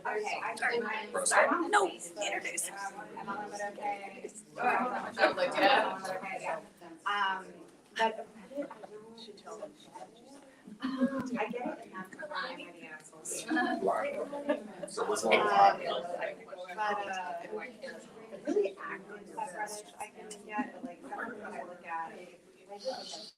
Okay, No, introduce. am I okay? Yeah. But I get it, and that's why I'm the assholes. So what's on the Really active subreddits I can get, but like some of them I look at, I just.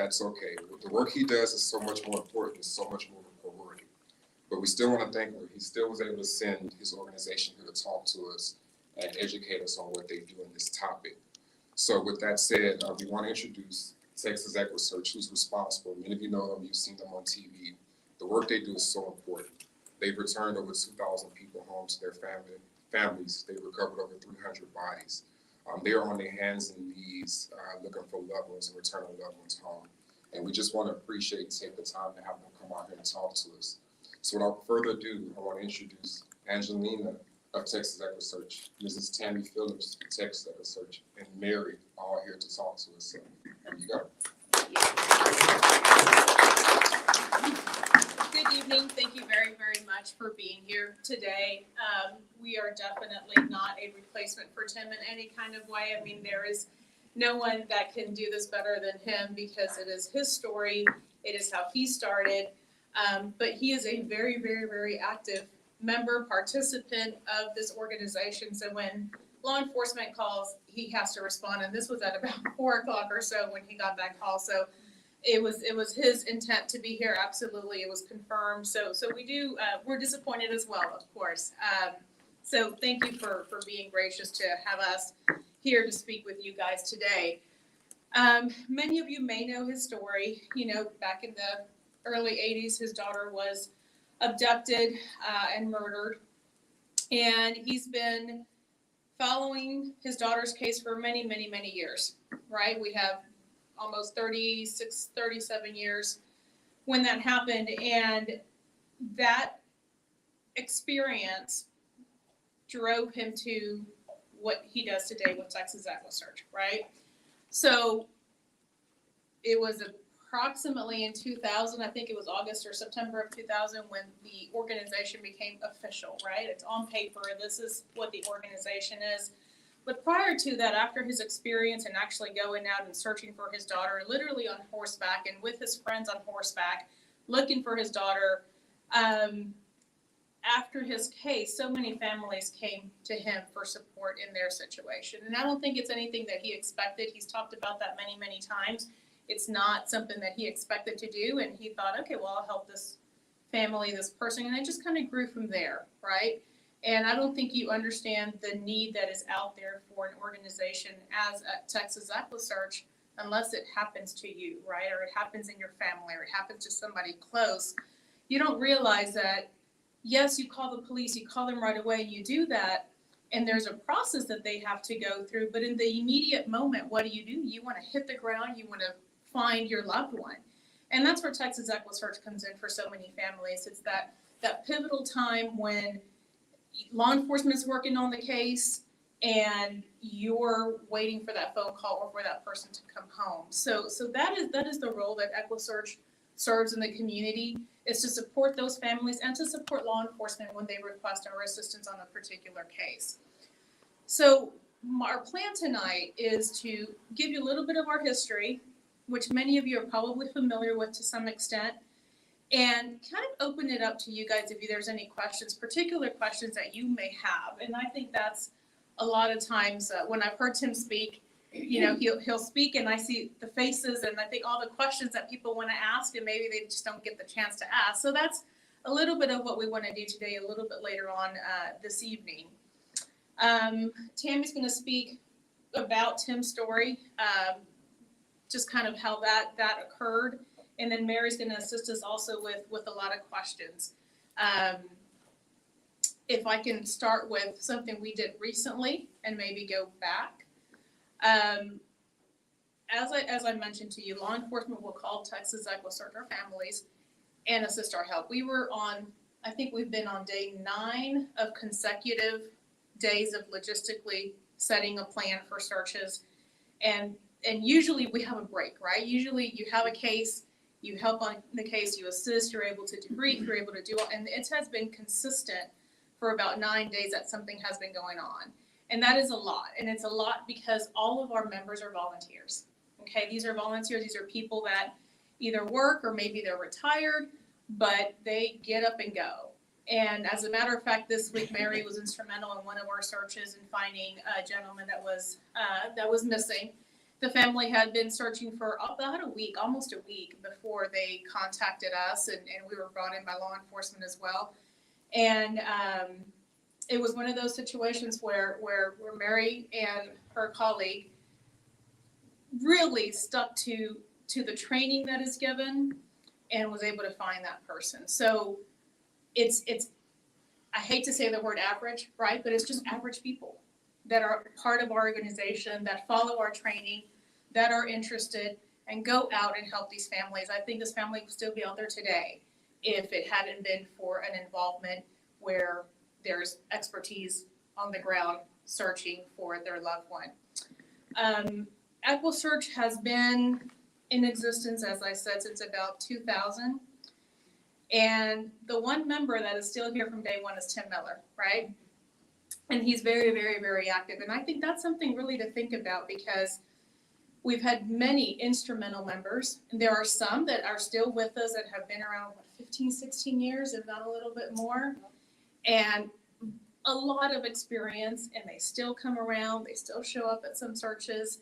that's okay. The work he does is so much more important, it's so much more of a priority. But we still want to thank him. He still was able to send his organization here to talk to us and educate us on what they do in this topic. So with that said, we want to introduce Texas EquuSearch, who's responsible. Many of you know them, you've seen them on TV. The work they do is so important. They've returned over 2,000 people home to their families. They've recovered over 300 bodies. They are on their hands and knees looking for loved ones and returning loved ones home. And we just want to take the time to have them come out here and talk to us. So without further ado, I want to introduce Angelina of Texas EquuSearch, Mrs. Tammy Phillips of Texas EquuSearch, and Mary, all here to talk to us. So there you go. Good evening. Thank you very, very much for being here today. We are definitely not a replacement for Tim in any kind of way. I mean, there is no one that can do this better than him because it is his story. It is how he started. But he is a very, very, very active member, participant of this organization. So when law enforcement calls, he has to respond. And this was at about 4 o'clock or so when he got that call. So it was his intent to be here. Absolutely, it was confirmed. So we're disappointed as well, of course. So thank you for being gracious to have us here to speak with you guys today. Many of you may know his story. You know, back in the early 80s, his daughter was abducted and murdered. And he's been following his daughter's case for many, many, many years, right? We have almost 36, 37 years when that happened. And that experience drove him to what he does today with Texas EquuSearch, right? So it was approximately in 2000, I think it was August or September of 2000 when the organization became official, right? It's on paper, this is what the organization is. But prior to that, after his experience and actually going out and searching for his daughter, literally on horseback and with his friends on horseback, looking for his daughter, after his case, so many families came to him for support in their situation. And I don't think it's anything that he expected. He's talked about that many, many times. It's not something that he expected to do. And he thought, okay, well, I'll help this family, this person. And it just kind of grew from there, right? And I don't think you understand the need that is out there for an organization as Texas EquuSearch unless it happens to you, right? Or it happens in your family, or it happens to somebody close. You don't realize that, yes, you call the police, you call them right away, you do that, and there's a process that they have to go through. But in the immediate moment, what do? You want to hit the ground, you want to find your loved one. And that's where Texas EquuSearch comes in for so many families. It's that pivotal time when law enforcement is working on the case and you're waiting for that phone call or for that person to come home. So that is the role that EquuSearch serves in the community is to support those families and to support law enforcement when they request our assistance on a particular case. So our plan tonight is to give you a little bit of our history, which many of you are probably familiar with to some extent, and kind of open it up to you guys if there's any questions, particular questions that you may have. And I think that's a lot of times when I've heard Tim speak, you know, he'll speak and I see the faces and I think all the questions that people want to ask and maybe they just don't get the chance to ask. So that's a little bit of what we want to do today, a little bit later on this evening. Tammy's going to speak about Tim's story, just kind of how that occurred. And then Mary's going to assist us also with a lot of questions. If I can start with something we did recently and maybe go back. As I mentioned to you, law enforcement will call Texas EquuSearch our families and assist our help. We were on, I think we've been on day 9 of consecutive days of logistically setting a plan for searches. And usually we have a break, right? Usually you have a case, you help on the case, you assist, you're able to debrief, you're able to do, and it has been consistent for about 9 days that something has been going on. And that is a lot. And it's a lot because all of our members are volunteers. Okay, these are volunteers, these are people that either work or maybe they're retired, but they get up and go. And as a matter of fact, this week, Mary was instrumental in one of our searches in finding a gentleman that was missing. The family had been searching for about a week, almost a week, before they contacted us, and we were brought in by law enforcement as well. And it was one of those situations where Mary and her colleague really stuck to the training that is given and was able to find that person. So it's I hate to say the word average, right? But it's just average people that are part of our organization, that follow our training, that are interested and go out and help these families. I think this family would still be out there today if it hadn't been for an involvement where there's expertise on the ground searching for their loved one. EquuSearch has been in existence, as I said, since about 2000. And the one member that is still here from day one is Tim Miller, right? And he's very, very, very active. And I think that's something really to think about because we've had many instrumental members. And there are some that are still with us that have been around, 15, 16 years, if not a little bit more. And a lot of experience, and they still come around. They still show up at some searches.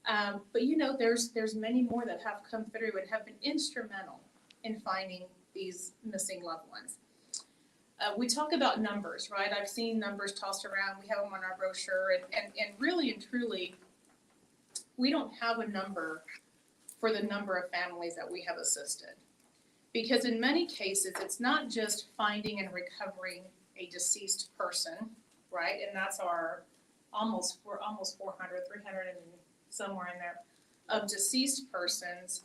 But you know, there's many more that have come through and have been instrumental in finding these missing loved ones. We talk about numbers, right? I've seen numbers tossed around. We have them on our brochure, and really and truly, we don't have a number for the number of families that we have assisted. Because in many cases, it's not just finding and recovering a deceased person, right? And that's we're almost 400, 300 and somewhere in there of deceased persons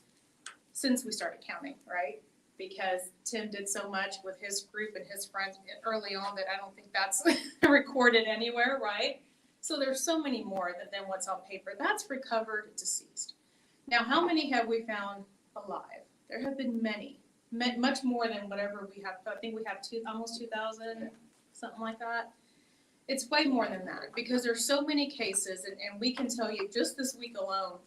since we started counting, right? Because Tim did so much with his group and his friends early on that I don't think that's recorded anywhere, right? So there's so many more than what's on paper. That's recovered deceased. Now, how many have we found alive? There have been many, much more than whatever we have. I think we have almost 2,000, something like that. It's way more than that because there's so many cases, and we can tell you just this week alone,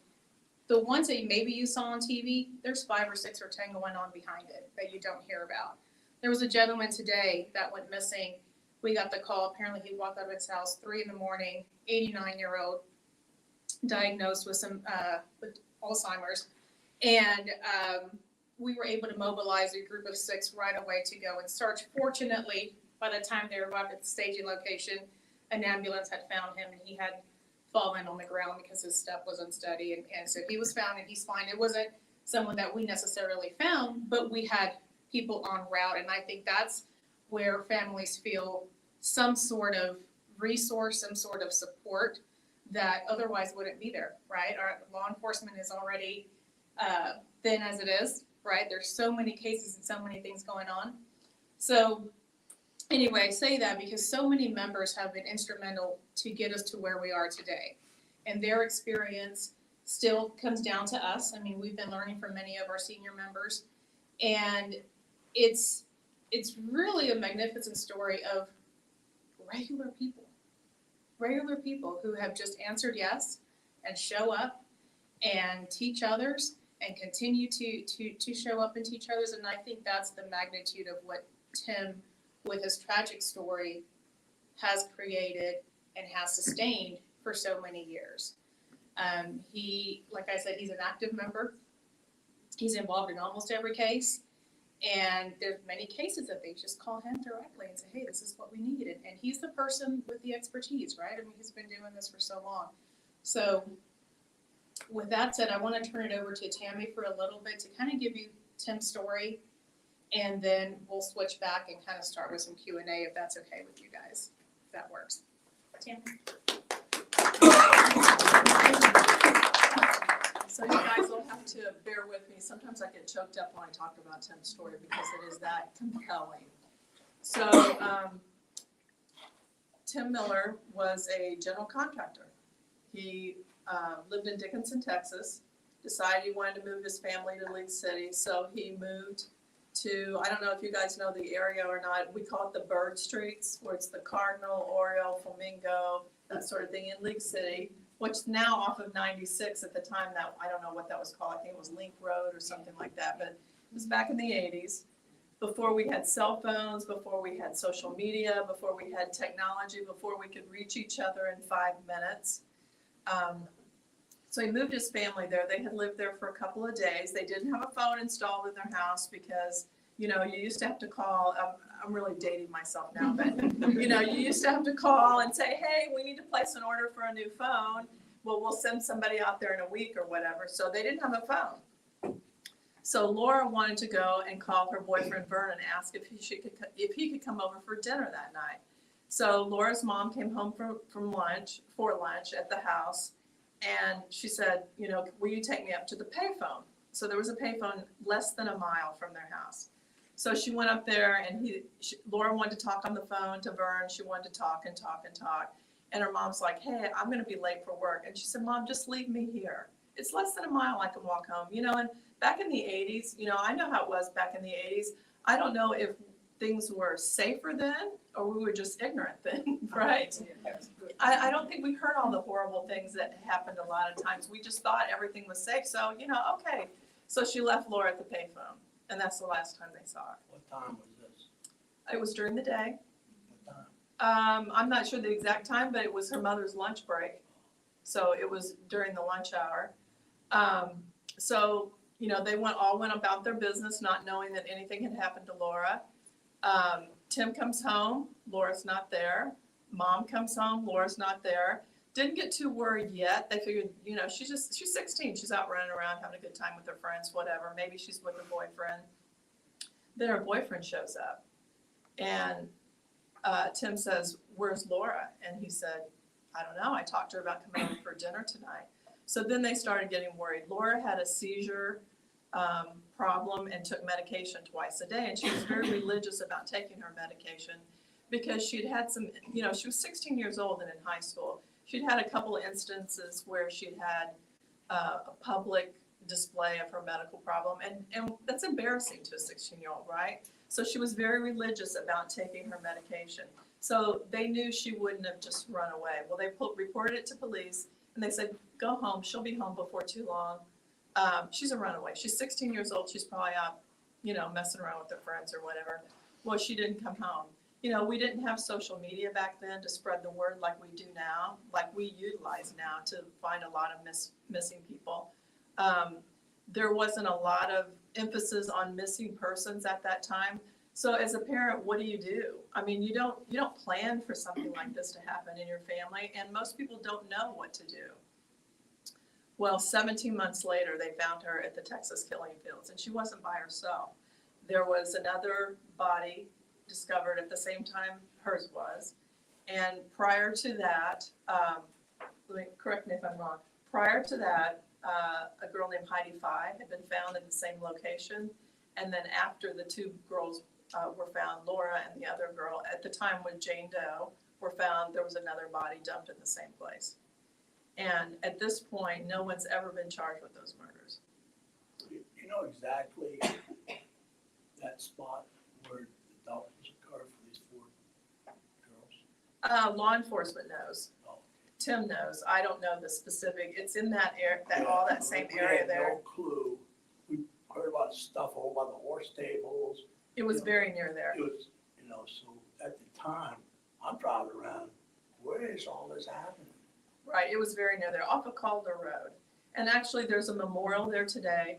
the ones that maybe you saw on TV, there's 5 or 6 or 10 going on behind it that you don't hear about. There was a gentleman today that went missing. We got the call. Apparently he walked out of his house 3 a.m, 89-year-old, diagnosed with some with Alzheimer's. And we were able to mobilize a group of 6 right away to go and search. Fortunately, by the time they arrived at the staging location, an ambulance had found him and he had fallen on the ground because his step was unsteady. And so he was found and he's fine. It wasn't someone that we necessarily found, but we had people en route. And I think that's where families feel some sort of resource, some sort of support that otherwise wouldn't be there, right? Our law enforcement is already thin as it is, right? There's so many cases and so many things going on. So anyway, I say that because so many members have been instrumental to get us to where we are today. And their experience still comes down to us. I mean, we've been learning from many of our senior members. And it's really a magnificent story of regular people who have just answered yes and show up and teach others and continue to show up and teach others. And I think that's the magnitude of what Tim, with his tragic story, has created and has sustained for so many years. He, like I said, he's an active member. He's involved in almost every case. And there's many cases that they just call him directly and say, hey, this is what we need. And he's the person with the expertise, right? I mean, he's been doing this for so long. So with that said, I want to turn it over to Tammy for a little bit to kind of give you Tim's story. And then we'll switch back and kind of start with some Q&A if that's okay with you guys, if that works. Tammy? So you guys will have to bear with me. Sometimes I get choked up when I talk about Tim's story because it is that compelling. So Tim Miller was a general contractor. He lived in Dickinson, Texas, decided he wanted to move his family to League City. So he moved to, I don't know if you guys know the area or not, we call it the Bird Streets, where it's the Cardinal, Oriole, Flamingo, that sort of thing in League City, which is now off of 96. At the time, that I don't know what that was called. I think it was Link Road or something like that, but it was back in the 80s, before we had cell phones, before we had social media, before we had technology, before we could reach each other in 5 minutes. So he moved his family there. They had lived there for a couple of days. They didn't have a phone installed in their house because, you know, you used to have to call. I'm really dating myself now, but, you know, you used to have to call and say, hey, we need to place an order for a new phone. Well, we'll send somebody out there in a week or whatever. So they didn't have a phone. So Laura wanted to go and call her boyfriend Vernon and ask if he could come over for dinner that night. So Laura's mom came home for lunch at the house. And she said, you know, will you take me up to the payphone? So there was a payphone less than a mile from their house. So she went up there and Laura wanted to talk on the phone to Vern. She wanted to talk and talk and talk. And her mom's like, hey, I'm going to be late for work. And she said, Mom, just leave me here. It's less than a mile. I can walk home. You know, and back in the 80s, you know, I know how it was back in the 80s. I don't know if things were safer then or we were just ignorant then, right? I don't think we heard all the horrible things that happened a lot of times. We just thought everything was safe. So, you know, okay. So she left Laura at the payphone, and that's the last time they saw her. What time was this? It was during the day. What time? I'm not sure the exact time, but it was her mother's lunch break. So it was during the lunch hour. So, you know, they all went about their business, not knowing that anything had happened to Laura. Tim comes home, Laura's not there. Mom comes home, Laura's not there. Didn't get too worried yet. They figured, you know, she's 16. She's out running around having a good time with her friends, whatever. Maybe she's with her boyfriend. Then her boyfriend shows up. And Tim says, where's Laura? And he said, I don't know. I talked to her about coming over for dinner tonight. So then they started getting worried. Laura had a seizure problem and took medication twice a day. And she was very religious about taking her medication because she'd had some, you know, she was 16 years old and in high school. She'd had a couple of instances where she'd had a public display of her medical problem. And that's embarrassing to a 16-year-old, right? So she was very religious about taking her medication. So they knew she wouldn't have just run away. Well, they reported it to police and they said, go home. She'll be home before too long. She's a runaway. She's 16 years old. She's probably out, you know, messing around with her friends or whatever. Well, she didn't come home. You know, we didn't have social media back then to spread the word like we do now, like we utilize now to find a lot of missing people. There wasn't a lot of emphasis on missing persons at that time. So as a parent, what do? I mean, you don't plan for something like this to happen in your family, and most people don't know what to do. Well, 17 months later, they found her at the Texas killing fields, and she wasn't by herself. There was another body discovered at the same time hers was. And prior to that, correct me if I'm wrong, prior to that, a girl named Heidi Fye had been found at the same location. And then after the two girls were found, Laura and the other girl, at the time when Jane Doe were found, there was another body dumped in the same place. And at this point, no one's ever been charged with those murders. You know exactly that spot where the adoptions occurred for these 4 girls? Law enforcement knows. Oh. Tim knows. I don't know the specific. It's in that area, all that same We area had there. no clue. We heard about stuff over by the horse stables. It was very near there. It was, so at the time, I'm driving around, where is all this happening? Right, it was very near there, off of Calder Road. And actually, there's a memorial there today.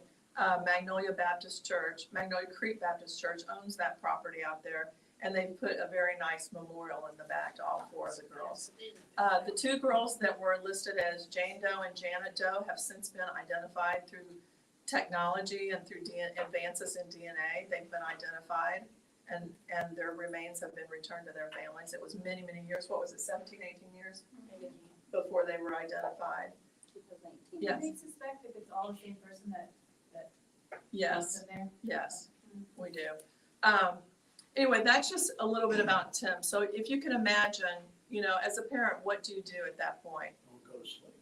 Magnolia Creek Baptist Church owns that property out there. And they put a very nice memorial in the back to all 4 of the girls. The 2 girls that were listed as Jane Doe and Janet Doe have since been identified through technology and through advances in DNA. They've been identified and their remains have been returned to their families. It was many, many years. What was it, 17, 18 years before they were identified? Yes. Do they suspect if it's all the same person that Yes. in there? Yes, we do. Anyway, that's just a little bit about Tim. So if you can imagine, as a parent, what do you do at that point? Don't go to sleep.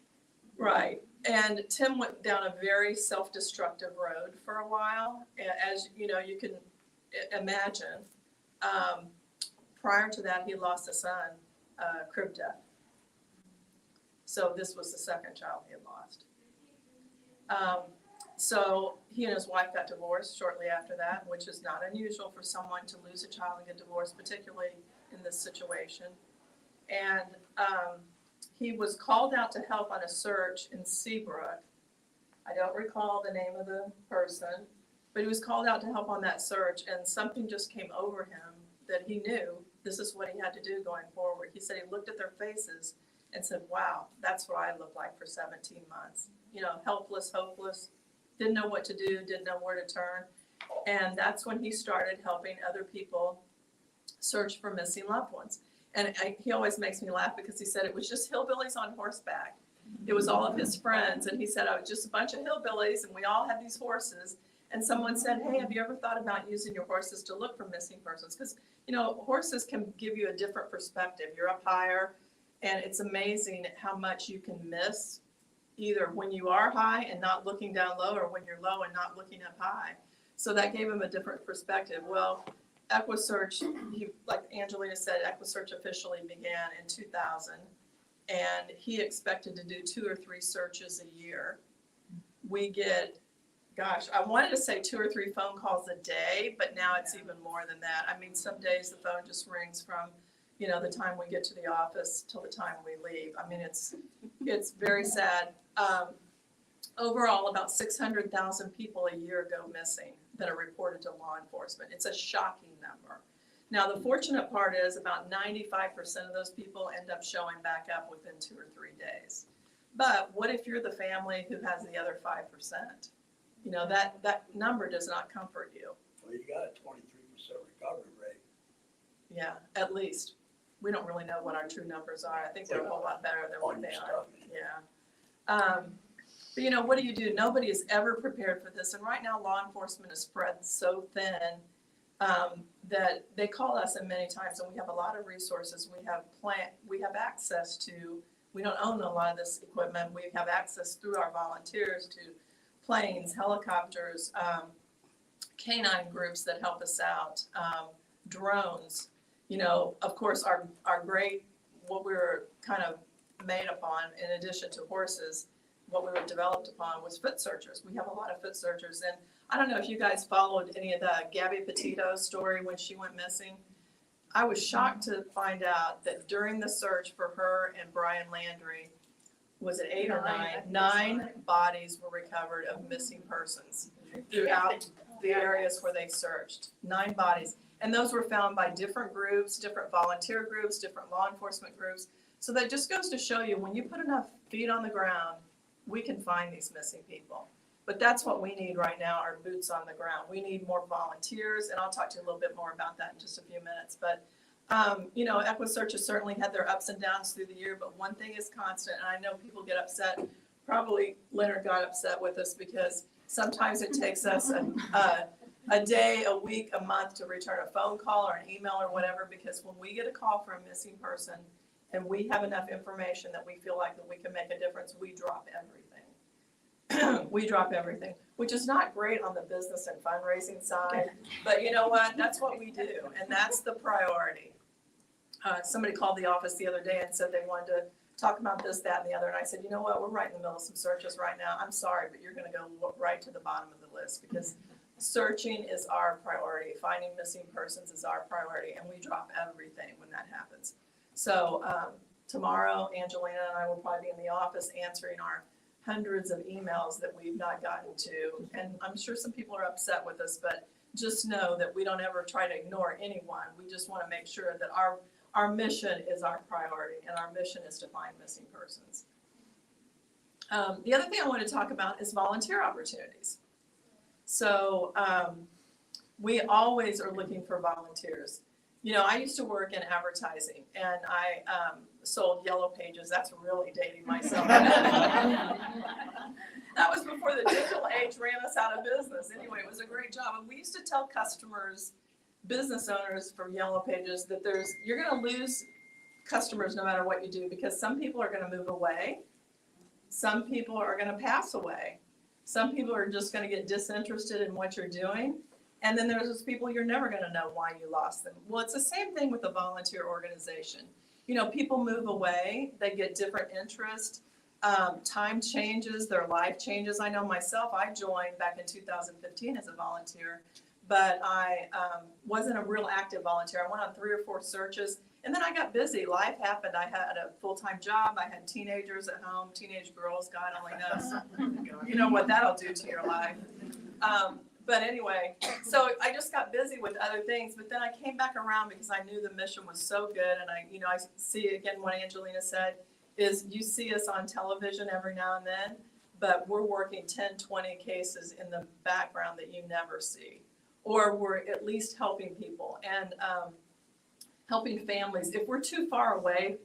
Right. And Tim went down a very self-destructive road for a while, as you can imagine. Prior to that, he lost a son, crib death. So this was the second child he had lost. So he and his wife got divorced shortly after that, which is not unusual for someone to lose a child and get divorced, particularly in this situation. And he was called out to help on a search in Seabrook. I don't recall the name of the person, but he was called out to help on that search, and something just came over him that he knew this is what he had to do going forward. He said he looked at their faces and said, wow, that's what I looked like for 17 months. Helpless, hopeless, didn't know what to do, didn't know where to turn. And that's when he started helping other people search for missing loved ones. And he always makes me laugh because he said it was just hillbillies on horseback. It was all of his friends. And he said, I was just a bunch of hillbillies and we all had these horses. And someone said, hey, have you ever thought about using your horses to look for missing persons? Because, horses can give you a different perspective. You're up higher and it's amazing how much you can miss either when you are high and not looking down low or when you're low and not looking up high. So that gave him a different perspective. Well, EquuSearch, like Angelina said, EquuSearch officially began in 2000, and he expected to do 2 or 3 searches a year. We get, I wanted to say 2 or 3 phone calls a day, but now it's even more than that. I mean, some days the phone just rings from, the time we get to the office till the time we leave. I mean, it's very sad. Overall, about 600,000 people a year go missing that are reported to law enforcement. It's a shocking number. Now, the fortunate part is about 95% of those people end up showing back up within 2 or 3 days. But what if you're the family who has the other 5%? That number does not comfort you. Well, you got a 23% recovery rate. Yeah, at least. We don't really know what our true numbers are. I think they're a whole lot better than what On they your are. stuff. Yeah. But what do? Nobody is ever prepared for this. And right now, law enforcement is spread so thin that they call us in many times, and we have a lot of resources. We have access to, we don't own a lot of this equipment. We have access through our volunteers to planes, helicopters, canine groups that help us out, drones. Of course, our great, what we were kind of made upon, in addition to horses, what we were developed upon was foot searchers. We have a lot of foot searchers. And I don't know if you guys followed any of the Gabby Petito story when she went missing. I was shocked to find out that during the search for her and Brian Landry, was it 8 or 9? 9 bodies were recovered of missing persons throughout the areas where they searched. 9 bodies. And those were found by different groups, different volunteer groups, different law enforcement groups. So that just goes to show you, when you put enough feet on the ground, we can find these missing people. But that's what we need right now, are boots on the ground. We need more volunteers, and I'll talk to you a little bit more about that in just a few minutes. But, EquuSearch has certainly had their ups and downs through the year, but one thing is constant, and I know people get upset. Probably Leonard got upset with us because sometimes it takes us a day, a week, a month to return a phone call or an email or whatever, because when we get a call for a missing person and we have enough information that we feel like that we can make a difference, we drop everything. We drop everything, which is not great on the business and fundraising side, but you know what? That's what we do, and that's the priority. Somebody called the office the other day and said they wanted to talk about this, that, and the other, and I said, you know what? We're right in the middle of some searches right now. I'm sorry, but you're gonna go right to the bottom of the list, because searching is our priority. Finding missing persons is our priority, and we drop everything when that happens. So tomorrow, Angelina and I will probably be in the office answering our hundreds of emails that we've not gotten to. And I'm sure some people are upset with us, but just know that we don't ever try to ignore anyone. We just want to make sure that our mission is our priority, and our mission is to find missing persons. The other thing I want to talk about is volunteer opportunities. So we always are looking for volunteers. You know, I used to work in advertising, and I sold yellow pages. That's really dating myself. That was before the digital age ran us out of business. Anyway, it was a great job. And we used to tell customers, business owners from yellow pages, that you're going to lose customers no matter what you do, because some people are going to move away. Some people are going to pass away. Some people are just going to get disinterested in what you're doing. And then there's those people you're never going to know why you lost them. Well, it's the same thing with a volunteer organization. You know, people move away, they get different interests, time changes, their life changes. I know myself, I joined back in 2015 as a volunteer, but I wasn't a real active volunteer. I went on 3 or 4 searches, and then I got busy. Life happened. I had a full-time job. I had teenagers at home, teenage girls, God only knows. You know what that'll do to your life. But anyway, so I just got busy with other things, but then I came back around because I knew the mission was so good. And I see again what Angelina said is you see us on television every now and then, but we're working 10, 20 cases in the background that you never see, or we're at least helping people and helping families. If we're too far away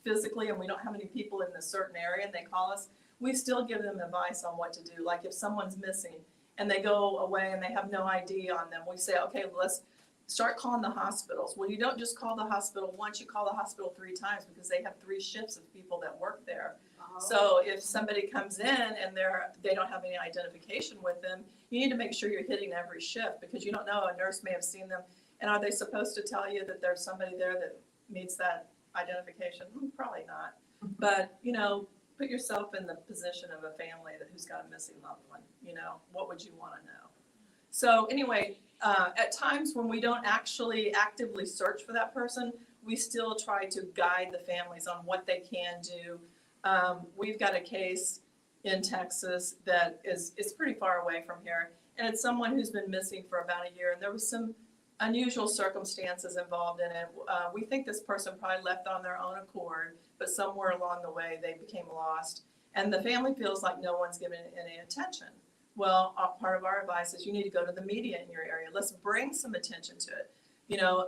physically and we don't have any people in a certain area and they call us, we still give them advice on what to do. Like if someone's missing and they go away and they have no ID on them, we say, okay, let's start calling the hospitals. Well, you don't just call the hospital once, you call the hospital 3 times, because they have 3 shifts of people that work there. So if somebody comes in and they don't have any identification with them, you need to make sure you're hitting every shift, because you don't know, a nurse may have seen them. And are they supposed to tell you that there's somebody there that meets that identification? Probably not. But, you know, put yourself in the position of a family who's got a missing loved one. You know, what would you want to know? So anyway, at times when we don't actually actively search for that person, we still try to guide the families on what they can do. We've got a case in Texas that is pretty far away from here, and it's someone who's been missing for about a year, and there was some unusual circumstances involved in it. We think this person probably left on their own accord, but somewhere along the way they became lost, and the family feels like no one's giving it any attention. Well, part of our advice is you need to go to the media in your area. Let's bring some attention to it. You know,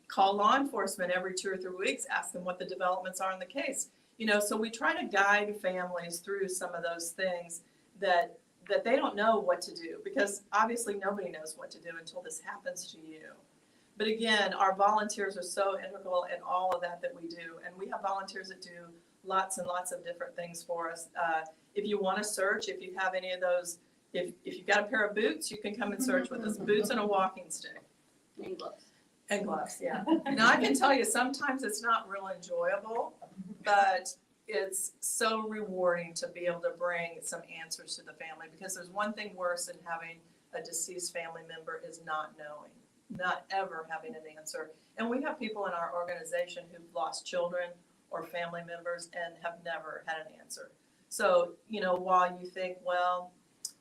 call law enforcement every 2 or 3 weeks, ask them what the developments are in the case. You know, so we try to guide families through some of those things that they don't know what to do, because obviously nobody knows what to do until this happens to you. But again, our volunteers are so integral in all of that we do. And we have volunteers that do lots and lots of different things for us. If you want to search, if you have any of those, if you've got a pair of boots, you can come and search with us. Boots and a walking stick. And gloves. And gloves, yeah. Now I can tell you, sometimes it's not real enjoyable, but it's so rewarding to be able to bring some answers to the family, because there's one thing worse than having a deceased family member is not knowing, not ever having an answer. And we have people in our organization who've lost children or family members and have never had an answer. So, you know, while you think, well,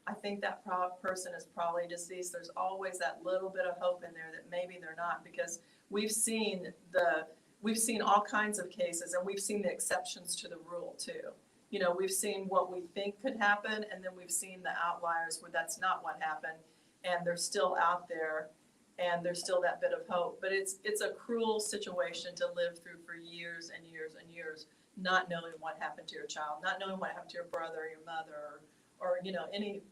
I think that person is probably deceased, there's always that little bit of hope in there that maybe they're not, because we've seen all kinds of cases, and we've seen the exceptions to the rule too. You know, we've seen what we think could happen, and then we've seen the outliers where that's not what happened, and they're still out there, and there's still that bit of hope. But it's a cruel situation to live through for years and years and years, not knowing what happened to your child, not knowing what happened to your brother or your mother or you know, any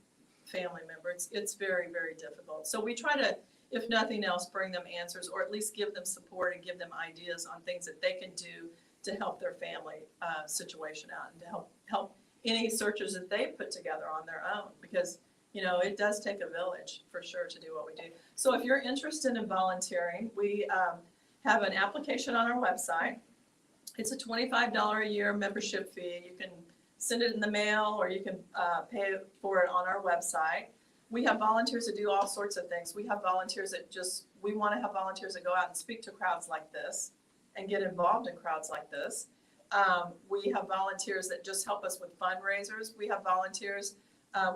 family member. It's very, very difficult. So we try to, if nothing else, bring them answers, or at least give them support and give them ideas on things that they can do to help their family situation out, and to help any searches that they put together on their own, because, you know, it does take a village for sure to do what we do. So if you're interested in volunteering, we have an application on our website. It's a $25 a year membership fee. You can send it in the mail, or you can pay for it on our website. We have volunteers that do all sorts of things. We have volunteers that we want to have volunteers that go out and speak to crowds like this and get involved in crowds like this. We have volunteers that just help us with fundraisers. We have volunteers.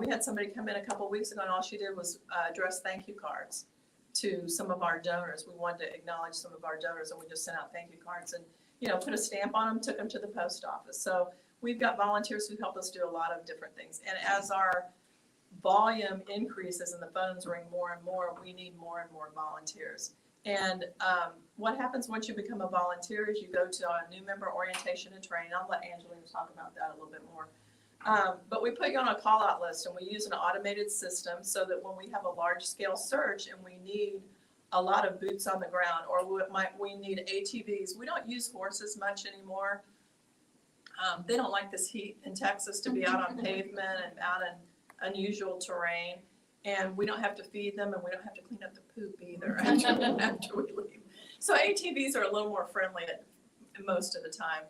We had somebody come in a couple of weeks ago, and all she did was address thank you cards to some of our donors. We wanted to acknowledge some of our donors, and we just sent out thank you cards and, you know, put a stamp on them, took them to the post office. So we've got volunteers who help us do a lot of different things. And as our volume increases and the phones ring more and more, we need more and more volunteers. And what happens once you become a volunteer is you go to a new member orientation and training. I'll let Angelina talk about that a little bit more. But we put you on a call-out list, and we use an automated system so that when we have a large-scale search and we need a lot of boots on the ground, or we need ATVs. We don't use horses much anymore. They don't like this heat in Texas to be out on pavement and out in unusual terrain. And we don't have to feed them, and we don't have to clean up the poop either after we leave. So ATVs are a little more friendly most of the time.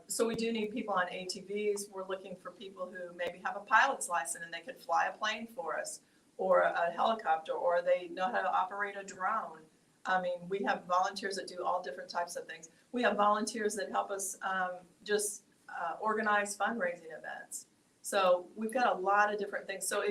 So we do need people on ATVs. We're looking for people who maybe have a pilot's license and they could fly a plane for us, or a helicopter, or they know how to operate a drone. I mean, we have volunteers that do all different types of things. We have volunteers that help us organize fundraising events. So we've got a lot of different things. So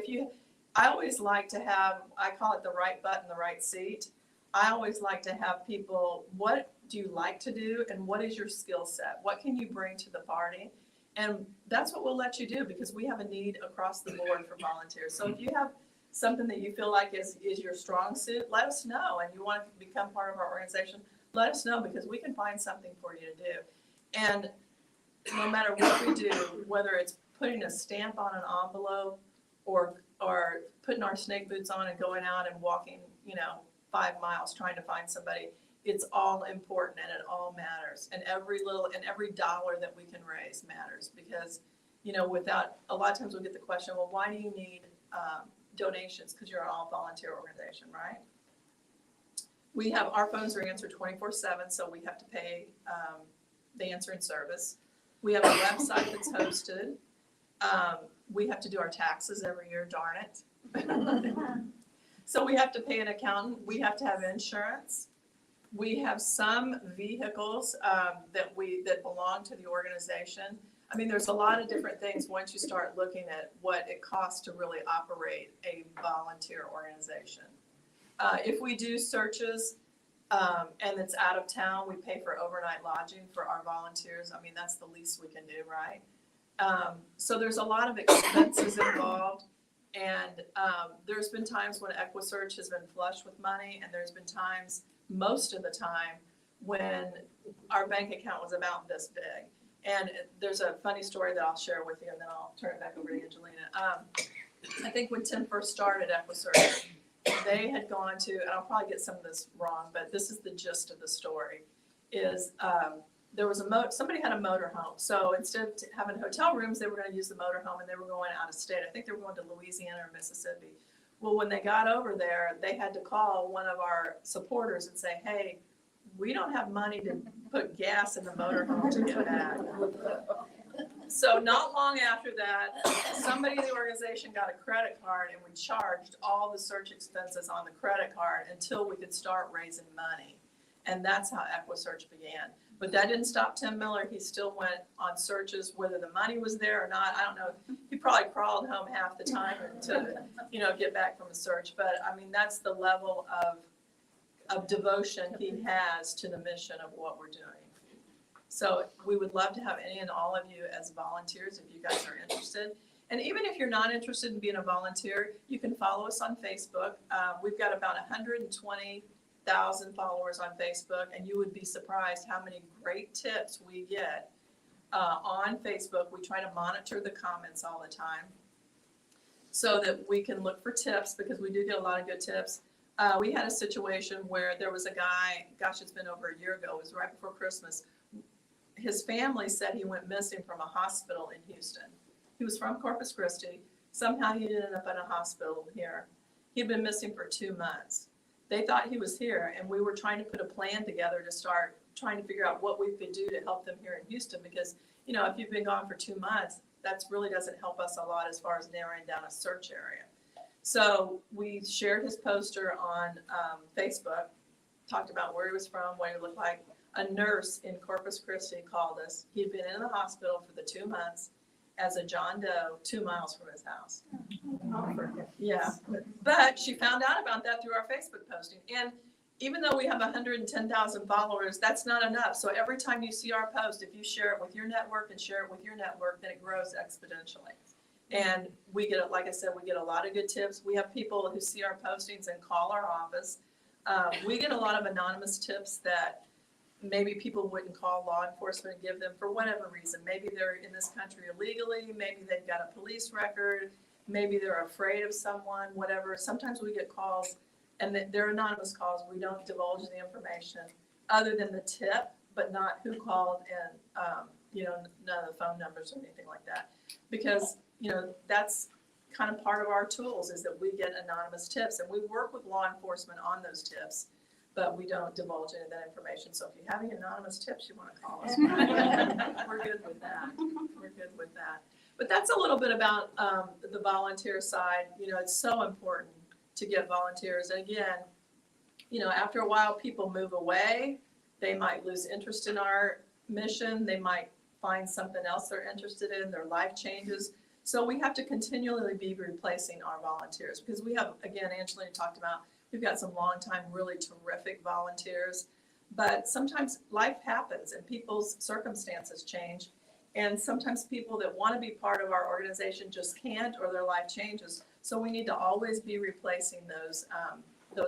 I always like to have, I call it the right butt in the right seat. I always like to have people, what do you like to do, and what is your skill set? What can you bring to the party? And that's what we'll let you do, because we have a need across the board for volunteers. So if you have something that you feel like is your strong suit, let us know. And you want to become part of our organization, let us know, because we can find something for you to do. And no matter what we do, whether it's putting a stamp on an envelope or putting our snake boots on and going out and walking, 5 miles trying to find somebody, it's all important and it all matters. And every dollar that we can raise matters, because, without, a lot of times we'll get the question, well, why do you need donations? Because you're an all volunteer organization, right? We have, our phones are answered 24/7, so we have to pay the answering service. We have a website that's hosted. We have to do our taxes every year, darn it. So we have to pay an accountant. We have to have insurance. We have some vehicles that belong to the organization. I mean, there's a lot of different things once you start looking at what it costs to really operate a volunteer organization. If we do searches and it's out of town, we pay for overnight lodging for our volunteers. I mean, that's the least we can do, right? So there's a lot of expenses involved. And there's been times when EquuSearch has been flush with money, and there's been times, most of the time, when our bank account was about this big. And there's a funny story that I'll share with you, and then I'll turn it back over to Angelina. I think when Tim first started EquuSearch, they had gone to, and I'll probably get some of this wrong, but this is the gist of the story, is there was somebody had a motorhome. So instead of having hotel rooms, they were going to use the motorhome, and they were going out of state. I think they were going to Louisiana or Mississippi. Well, when they got over there, they had to call one of our supporters and say, hey, we don't have money to put gas in the motorhome to get back. So not long after that, somebody in the organization got a credit card, and we charged all the search expenses on the credit card until we could start raising money. And that's how EquuSearch began. But that didn't stop Tim Miller. He still went on searches, whether the money was there or not. I don't know. He probably crawled home half the time to, get back from a search. But I mean, that's the level of devotion he has to the mission of what we're doing. So we would love to have any and all of you as volunteers if you guys are interested. And even if you're not interested in being a volunteer, you can follow us on Facebook. We've got about 120,000 followers on Facebook, and you would be surprised how many great tips we get on Facebook. We try to monitor the comments all the time so that we can look for tips, because we do get a lot of good tips. We had a situation where there was a guy, gosh, it's been over a year ago, it was right before Christmas. His family said he went missing from a hospital in Houston. He was from Corpus Christi. Somehow he ended up in a hospital here. He'd been missing for 2 months. They thought he was here, and we were trying to put a plan together to start trying to figure out what we could do to help them here in Houston, because, you know, if you've been gone for 2 months, that really doesn't help us a lot as far as narrowing down a search area. So we shared his poster on Facebook, talked about where he was from, what he looked like. A nurse in Corpus Christi called us. He'd been in the hospital for the 2 months as a John Doe 2 miles from his house. Yeah, but she found out about that through our Facebook posting. And even though we have 110,000 followers, that's not enough. So every time you see our post, if you share it with your network and share it with your network, then it grows exponentially. And we get, like I said, we get a lot of good tips. We have people who see our postings and call our office. We get a lot of anonymous tips that maybe people wouldn't call law enforcement and give them for whatever reason. Maybe they're in this country illegally, maybe they've got a police record, maybe they're afraid of someone, whatever. Sometimes we get calls and they're anonymous calls. We don't divulge the information other than the tip, but not who called and, none of the phone numbers or anything like that. Because, that's kind of part of our tools is that we get anonymous tips and we work with law enforcement on those tips, but we don't divulge any of that information. So if you have any anonymous tips you want to call us, we're good with that. We're good with that. But that's a little bit about the volunteer side. It's so important to get volunteers. And again, after a while, people move away. They might lose interest in our mission. They might find something else they're interested in. Their life changes. So we have to continually be replacing our volunteers because we have, again, Angelina talked about, we've got some longtime, really terrific volunteers. But sometimes life happens and people's circumstances change. And sometimes people that want to be part of our organization just can't, or their life changes. So we need to always be replacing those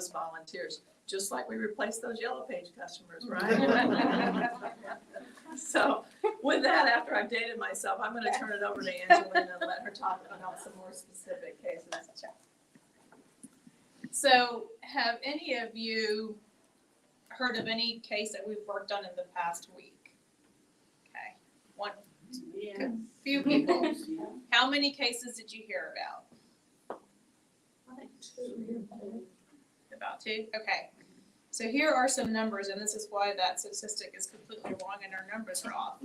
volunteers, just like we replace those Yellow Page customers, right? So with that, after I've dated myself, I'm going to turn it over to Angelina and let her talk about some more specific cases. So have any of you heard of any case that we've worked on in the past week? Okay, one, few people. How many cases did you hear about? About 2? Okay. So here are some numbers, and this is why that statistic is completely wrong and our numbers are off.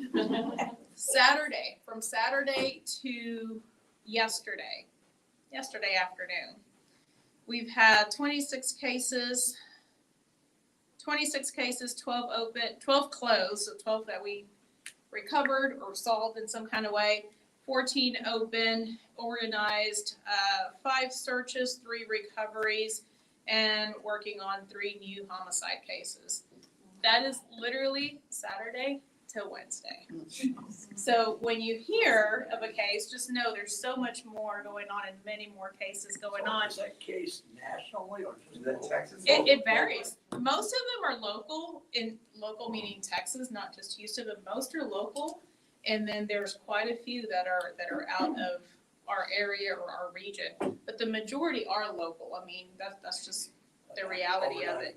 From Saturday to yesterday afternoon, we've had 26 cases, 12 open, 12 closed, so 12 that we recovered or solved in some kind of way, 14 open, organized, 5 searches, 3 recoveries, and working on 3 new homicide cases. That is literally Saturday to Wednesday. So when you hear of a case, just know there's so much more going on and many more cases going on. Is that case nationally or just Is that Texas? It varies. Most of them are local, meaning Texas, not just Houston, but most are local. And then there's quite a few that are out of our area or our region, but the majority are local. I mean, that's just the reality of it.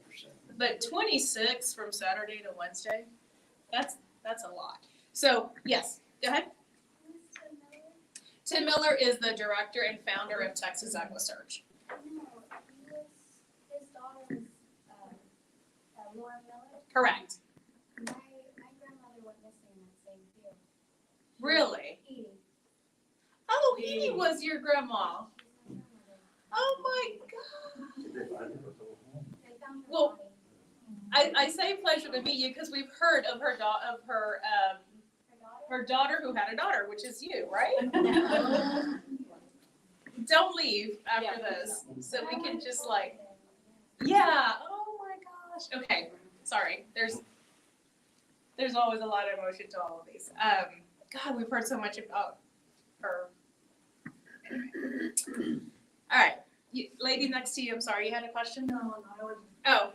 But 26 from Saturday to Wednesday, that's a lot. So yes, go ahead. Tim Miller is the director and founder of Texas EquuSearch. His daughter is Laura Miller. Correct. My grandmother went missing in that same field. Really? Edie. Oh, Edie was your grandma. She's my grandmother. Oh my God. Did they find it? They found her Well, body. I say pleasure to meet you because we've heard of her her daughter who had a daughter, which is you, right? Don't leave after this, so we can just yeah. Oh my gosh. Okay, sorry. There's always a lot of emotion to all of these. God, we've heard so much about her. All right, lady next to you. I'm sorry, you had a question? No, I was. Oh.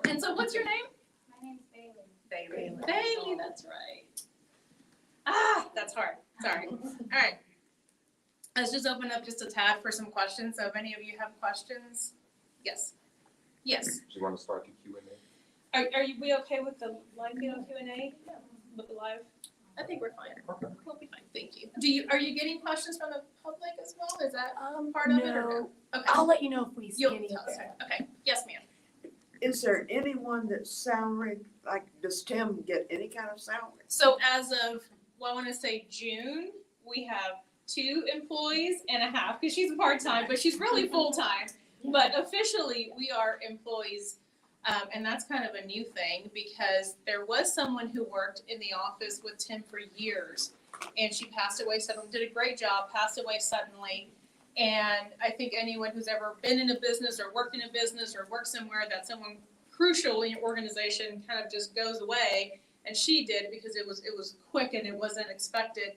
And so, what's your name? My name's Bailey. Bailey, that's right. Ah, that's hard. Sorry. All right. Let's just open up just a tad for some questions. So if any of you have questions, yes. Yes. Do you want to start the Q&A? Are we okay with the live Q&A? With the live? I think we're fine. Okay. We'll be fine, thank you. Are you getting questions from the public as well? Is that part of it or no? Okay. I'll let you know if we see You'll any tell of us. that. Okay, yes, ma'am. Is there anyone that's salaried, like, does Tim get any kind of salary? So as of, well, I wanna say June, we have 2 employees and a half, because she's part-time, but she's really full-time. But officially, we are employees, and that's kind of a new thing, because there was someone who worked in the office with Tim for years, and she passed away suddenly, did a great job, passed away suddenly. And I think anyone who's ever been in a business or worked in a business or worked somewhere that someone crucial in your organization kind of just goes away, and she did because it was quick and it wasn't expected.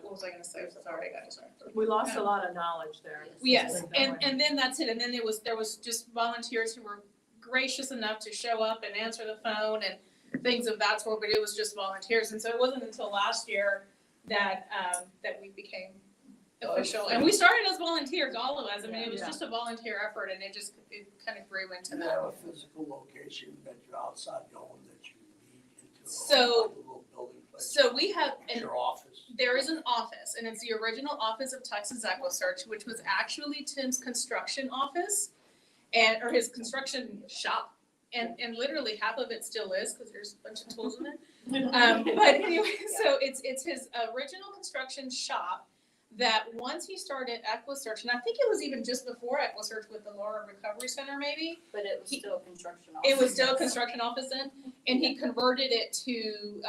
What was I gonna say? Sorry, I got distracted. We lost a lot of knowledge there. Yes, and then that's it, and then there was just volunteers who were gracious enough to show up and answer the phone and things of that sort, but it was just volunteers, and so it wasn't until last year that we became official, and we started as volunteers, all of us, I mean, it was just a volunteer effort, and it kind of grew into Do you that. have a physical location that you're outside going that you meet into So- a little building place? So we have, Your office? there is an office, and it's the original office of Texas EquuSearch, which was actually Tim's construction office, or his construction shop. And literally half of it still is, because there's a bunch of tools in it. But anyway, so it's his original construction shop that once he started EquuSearch, and I think it was even just before EquuSearch with the Laura Recovery Center maybe. But it was still a construction office. It was still a construction office then, and he converted it to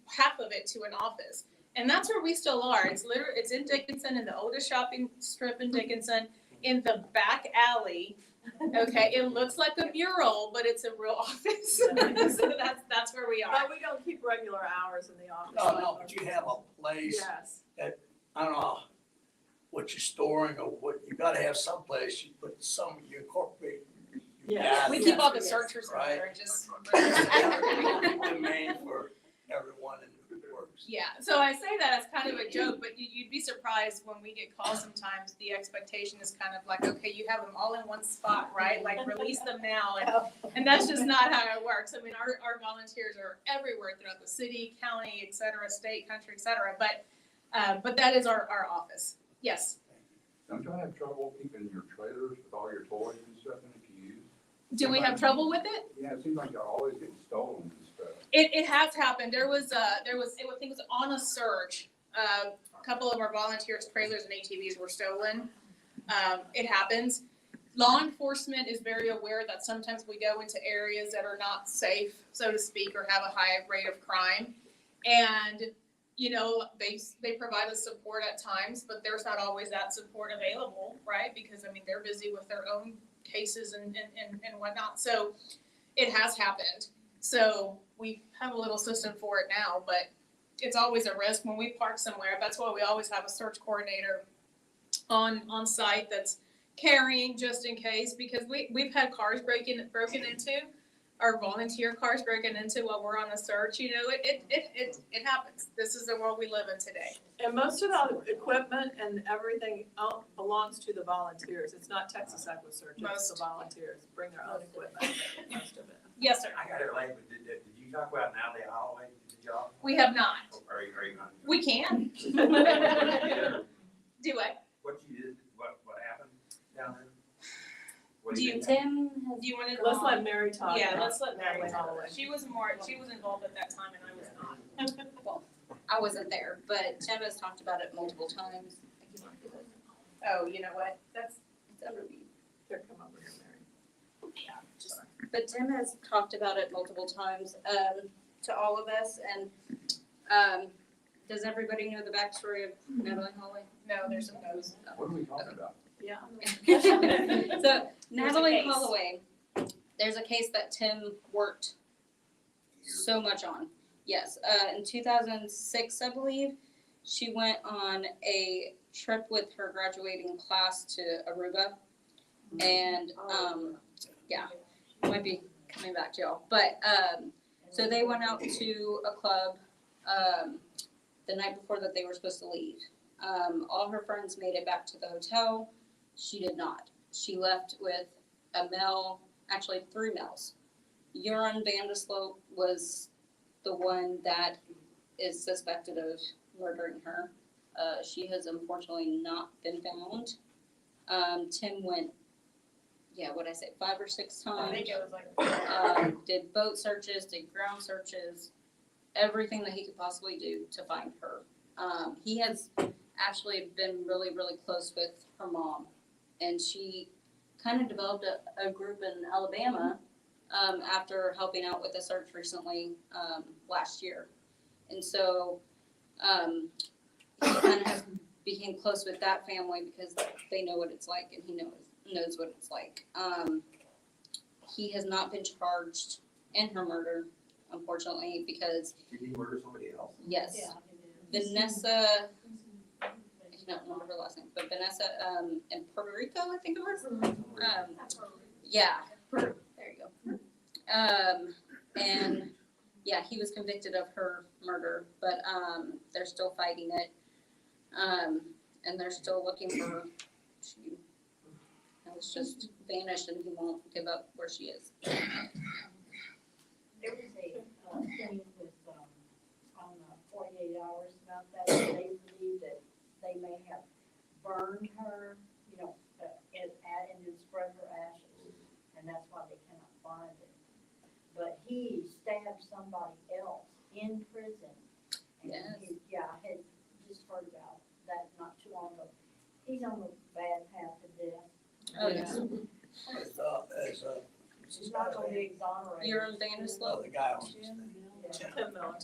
half of it to an office. And that's where we still are. It's in Dickinson, in the oldest shopping strip in Dickinson, in the back alley. Okay, it looks like a mural, but it's a real office. So that's where we are. But we don't keep regular hours in the office. No, but you have a place, Yes. I don't know what you're storing or what, you gotta have some place you put some, you incorporate. Yeah. We data, keep all the Yes, searchers in there and just. Domain for everyone and who works. Yeah, so I say that as kind of a joke, but you'd be surprised when we get calls sometimes, the expectation is kind of like, okay, you have them all in one spot, right? Like, release them now, and that's just not how it works. I mean, our volunteers are everywhere throughout the city, county, et cetera, state, country, et cetera, but that is our office, yes. Don't you have trouble keeping your trailers with all your toys and stuff in it to use? Do we have trouble with it? Yeah, it seems like they're always getting stolen and stuff. It has happened. There was, I think it was on a search. A couple of our volunteers' trailers and ATVs were stolen. It happens. Law enforcement is very aware that sometimes we go into areas that are not safe, so to speak, or have a high rate of crime. And, you know, they provide us support at times, but there's not always that support available, right? Because, I mean, they're busy with their own cases and whatnot. So it has happened. So we have a little system for it now, but it's always a risk when we park somewhere. That's why we always have a search coordinator on site that's carrying just in case, because we've had cars broken into, our volunteer cars broken into while we're on a search. You know, it happens. This is the world we live in today. And most of the equipment and everything belongs to the volunteers. It's not Texas EquuSearch, it's Most. the volunteers bring their own equipment, most of it. Yes, sir. I got it late, but did you talk about Madeleine Hawley, did y'all? We have not. Are you not? We can. Do it. What you did, what happened down there? What Do you you- did? Tim has. Do you want to? Let's let Mary talk. Yeah, about let's let Mary Madeleine talk. Hawley. She was involved at that time and I was not. I wasn't there, but Tim has talked about it multiple times. Oh, you know what? That's, It's underneath. Here, come over here, Mary. But Tim has talked about it multiple times, to all of us, and, does everybody know the backstory of Madeleine Hawley? no, there's some no's. What are we talking about? Yeah. So Madeleine case. Holloway, there's a case that Tim worked so much on. Yes, in 2006, I believe, she went on a trip with her graduating class to Aruba. And, yeah, might be coming back to y'all. But, so they went out to a club, the night before that they were supposed to leave. All her friends made it back to the hotel. She did not. She left with a male, actually 3 males. Urine Vandeslope was the one that is suspected of murdering her. She has unfortunately not been found. Tim went, 5 or 6 I times. think it was like, Did boat searches, did ground searches, everything that he could possibly do to find her. He has actually been really, really close with her mom, and she kind of developed a group in Alabama after helping out with a search recently last year. And so he kind of became close with that family because they know what it's like, and he knows what it's like. He has not been charged in her murder, unfortunately, because Did he murder somebody else? yes, Yeah. Vanessa, I don't remember her last name, but Vanessa in Puerto Rico, I think it was. Yeah, there you go. And yeah, he was convicted of her murder, but they're still fighting it. And they're still looking for her. She has just vanished, and he won't give up where she is. There was a thing with, on 48 hours about that, they believe that they may have burned her, and then spread her ashes, and that's why they cannot find it. But he stabbed somebody else in prison. And Yes. I had just heard about that not too long ago. He's on the bad path to death. Oh, yes. He's not gonna be exonerated. You're in Vanderslope? The guy on Yeah. Tim Miller.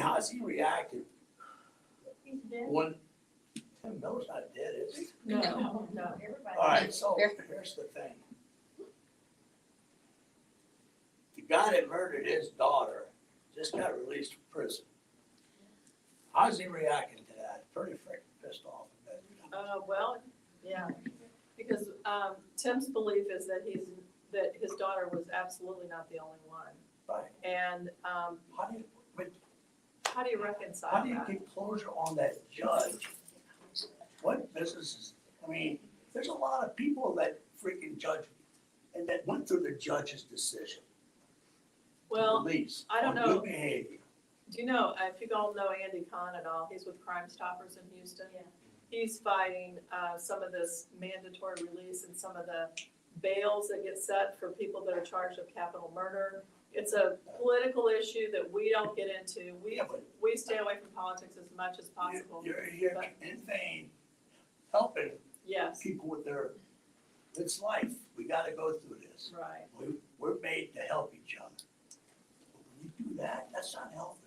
how's he reacted He's dead. when Tim Miller's not dead, is he? No. Everybody. All right, so here's the thing. The guy that murdered his daughter just got released from prison. How's he reacting to that? Pretty freaking pissed off. Well, yeah, because Tim's belief is that his daughter was absolutely not the only one. Right. And How do you, but how do you reconcile how do you that? get closure on that judge? What business is, there's a lot of people that freaking judge and that went through the judge's decision. Well, Release I don't on know. good behavior. Do you know, if you all know Andy Kahn at all, he's with Crime Stoppers in Houston. Yeah. He's fighting some of this mandatory release and some of the bails that get set for people that are charged with capital murder. It's a political issue that we don't get into. Yeah, but We stay away from politics as much as possible. You're here in vain, helping Yes, people with it's life. We gotta go through this. right. We're made to help each other. But when you do that, that's not healthy.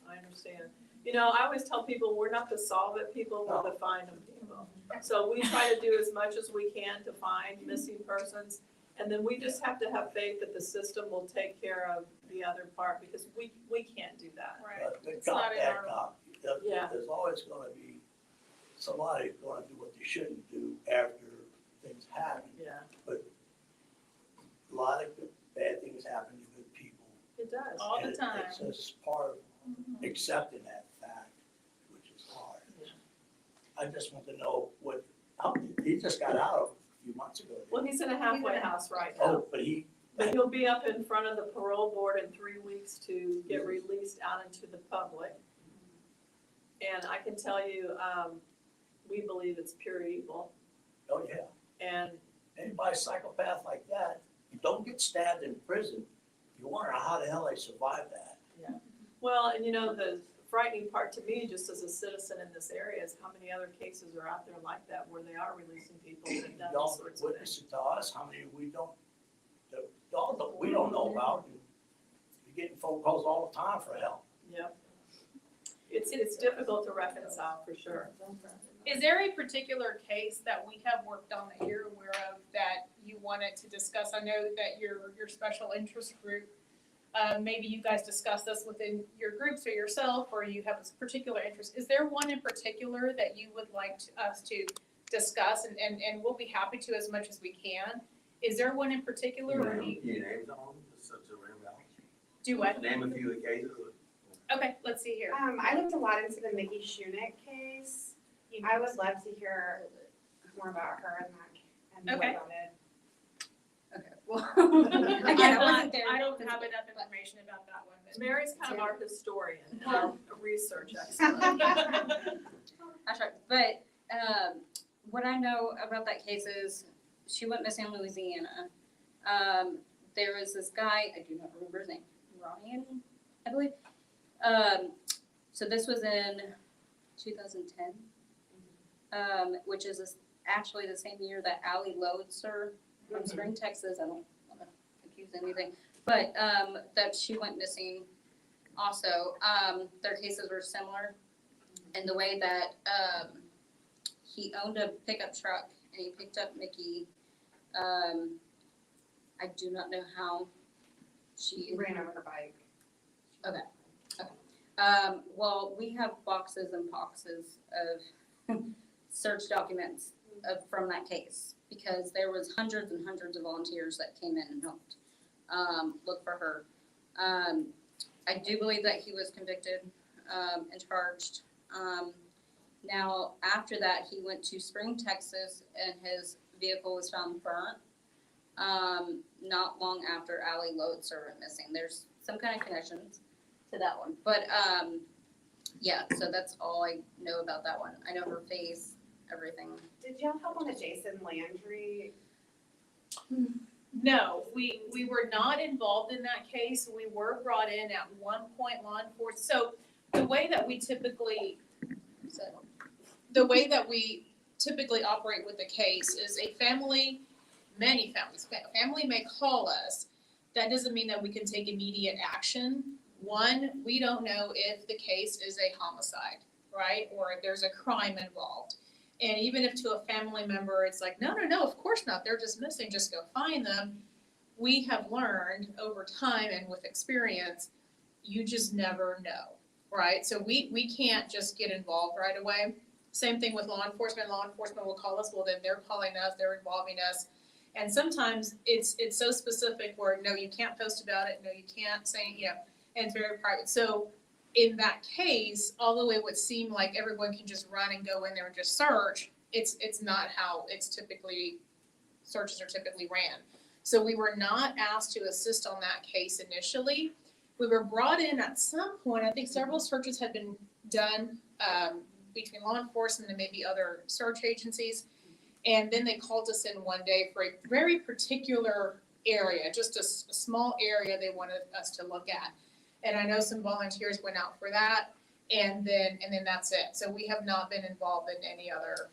I understand. I always tell people, we're not the solve it people, we're the find them people. So we try to do as much as we can to find missing persons. And then we just have to have faith that the system will take care of the other part, because we can't do that. right, But the It's cop, not in that our- cop, Yeah. there's always gonna be somebody gonna do what they shouldn't do after things happen. Yeah, A lot of bad things happen to good people. it does. all the and time. It's just part of accepting that fact, which is hard. I just want to know he just got out a few months ago. Well, he's in a halfway house right now. Oh, but But he'll be up in front of the parole board in 3 weeks to get released out into the public. And I can tell you, we believe it's pure evil. oh yeah, And anybody psychopath like that, you don't get stabbed in prison. You wonder how the hell they survived that. well, and the frightening part to me, just as a citizen in this area, is how many other cases are out there like that where they are releasing people that have done all Y'all sorts of witness things. it to us, how many we don't know about. You're getting phone calls all the time for help. Yep. It's difficult to reconcile for sure. Is there a particular case that we have worked on that you're aware of that you wanted to discuss? I know that your special interest group, maybe you guys discuss this within your groups or yourself, or you have a particular interest. Is there one in particular that you would like us to discuss, and we'll be happy to as much as we can? Is there one in particular, or do you names on them, just such a random. do what? Name a few of the cases. Okay, let's see here. I looked a lot into the Mickey Shunick case. I would love to hear more about her and more Okay. about it. Okay, well, again, I wasn't there. I don't have enough information about that one, but Mary's kind of our historian, our research expert. That's right, but, what I know about that case is, she went missing in Louisiana. There was this guy, I do not remember his name, Ryan, I believe. So this was in 2010, which is actually the same year that Allie Lodeser from Spring, Texas, I don't wanna accuse anything, but, that she went missing also. Their cases were similar in the way that, he owned a pickup truck and he picked up Mickey. I do not know how she. Ran over her bike. Well, we have boxes and boxes of search documents from that case, because there was hundreds and hundreds of volunteers that came in and helped, look for her. I do believe that he was convicted, and charged. Now, after that, he went to Spring, Texas, and his vehicle was found burnt, not long after Allie Lodeser went missing. There's some kind of connections to that one, but, yeah, so that's all I know about that one. I know her face, everything. Did y'all help on a Jason Landry? No, we were not involved in that case. We were brought in at one point, law enforcement. So the way that we typically operate with the case is a family, many families, family may call us. That doesn't mean that we can take immediate action. One, we don't know if the case is a homicide, right? Or if there's a crime involved. And even if to a family member, it's like, no, of course not. They're just missing, just go find them. We have learned over time and with experience, you just never know, right? So we can't just get involved right away. Same thing with law enforcement. Law enforcement will call us, well, then they're calling us, they're involving us. And sometimes it's so specific where, no, you can't post about it, no, you can't say, and it's very private. So in that case, although it would seem like everyone can just run and go in there and just search, it's not how searches are typically ran. So we were not asked to assist on that case initially. We were brought in at some point, I think several searches had been done, between law enforcement and maybe other search agencies. And then they called us in one day for a very particular area, just a small area they wanted us to look at. And I know some volunteers went out for that, and then that's it. So we have not been involved in any other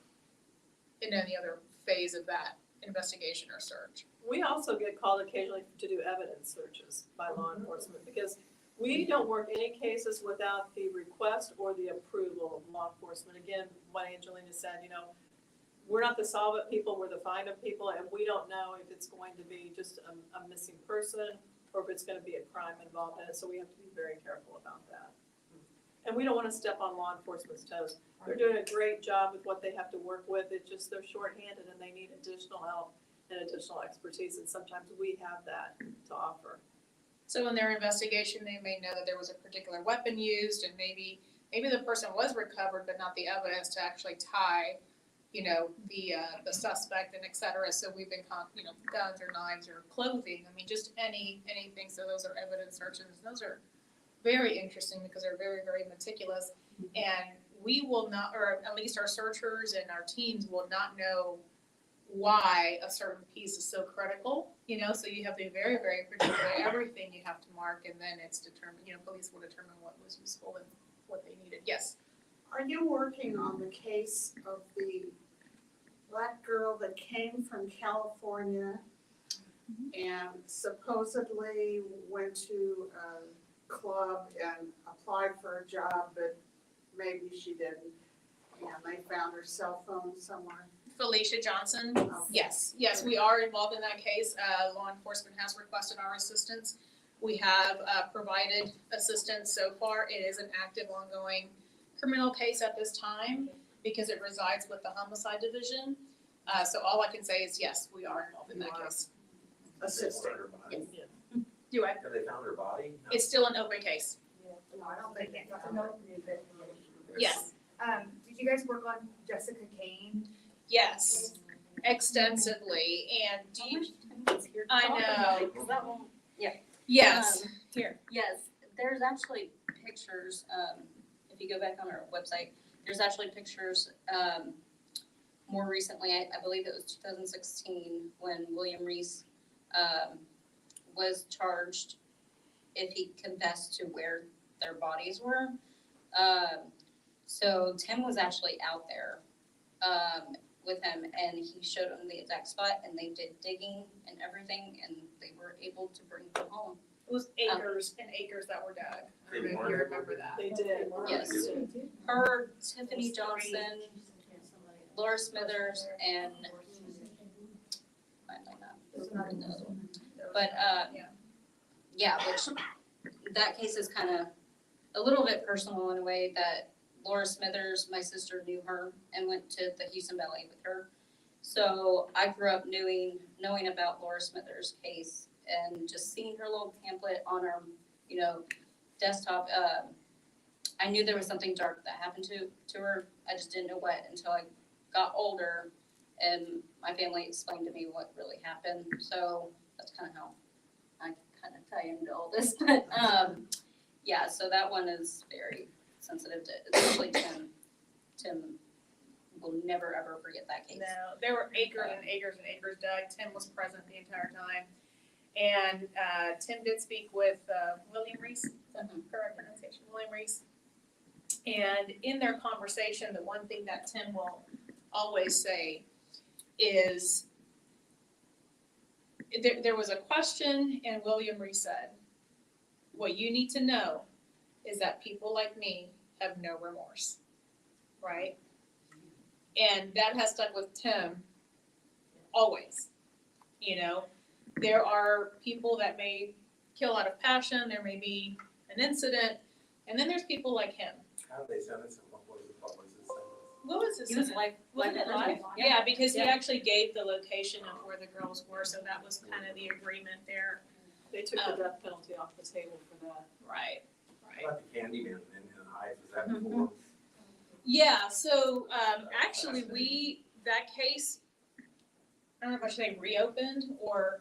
phase of that investigation or search. We also get called occasionally to do evidence searches by law enforcement, because we don't work any cases without the request or the approval of law enforcement. Again, what Angelina said, we're not the solve it people, we're the find it people, and we don't know if it's going to be just a missing person or if it's gonna be a crime involved in it, so we have to be very careful about that. And we don't wanna step on law enforcement's toes. They're doing a great job with what they have to work with, it's just they're shorthanded and they need additional help and additional expertise, and sometimes we have that to offer. So in their investigation, they may know that there was a particular weapon used, and maybe the person was recovered, but not the evidence to actually tie, the suspect and et cetera. So we've been, guns or knives or clothing. I mean, just anything. So those are evidence searches. Those are very interesting because they're very, very meticulous. And we will not, or at least our searchers and our teams will not know why a certain piece is so critical, so you have to be very, very particular. Everything you have to mark, and then it's determined, police will determine what was useful and what they needed. Yes. Are you working on the case of the black girl that came from California and supposedly went to a club and applied for a job, but maybe she didn't, and they found her cell phone somewhere? Felicia Johnson. Okay. Yes, we are involved in that case. Law enforcement has requested our assistance. We have provided assistance so far. It is an active, ongoing criminal case at this time because it resides with the homicide division. So all I can say is yes, we are involved in that case. Assistant. Yes. Do I? Have they found her body? No. It's still an open case. No, I don't think they That's found an her. open investigation. Yes. Did you guys work on Jessica Kane? Yes, extensively. And do you? I know. That one, Yes. Here. yes, there there's actually pictures, if you go back on our website, there's actually pictures, more recently, I believe it was 2016, when William Reese, was charged if he confessed to where their bodies were. So Tim was actually out there, with him, and he showed him the exact spot, and they did digging and everything, and they were able to bring him home. It was acres and acres that were dug. I don't know if you remember that. They did. Yes. Her, Tiffany Johnson, Laura Smithers, and I might not remember the other one. But, yeah, which, that case is kind of a little bit personal in a way that Laura Smithers, my sister, knew her and went to the Houston Ballet with her. So I grew up knowing about Laura Smithers' case and just seeing her little pamphlet on our, desktop. I knew there was something dark that happened to her. I just didn't know what until I got older and my family explained to me what really happened. So that's kind of how I kind of tie into all this. But yeah, so that one is very sensitive to, especially Tim. Tim will never ever forget that case. No, there were acres and acres and acres dug. Tim was present the entire time. And Tim did speak with William Reese, is that the correct pronunciation? William Reese. And in their conversation, the one thing that Tim will always say is, there was a question and William Reese said, what you need to know is that people like me have no remorse, right? And that has stuck with Tim always, There are people that may kill out of passion, there may be an incident, and then there's people like him. How did they sentence him? What was his sentence? What was his He was sentence? like, Wasn't it life? Yeah, because he actually gave the location of where the girls were, so that was kind of the agreement there. They took the death penalty off the table for that. Right. How about the Candyman in Heights? Was that before? Yeah, so actually that case, I don't know if I should say reopened or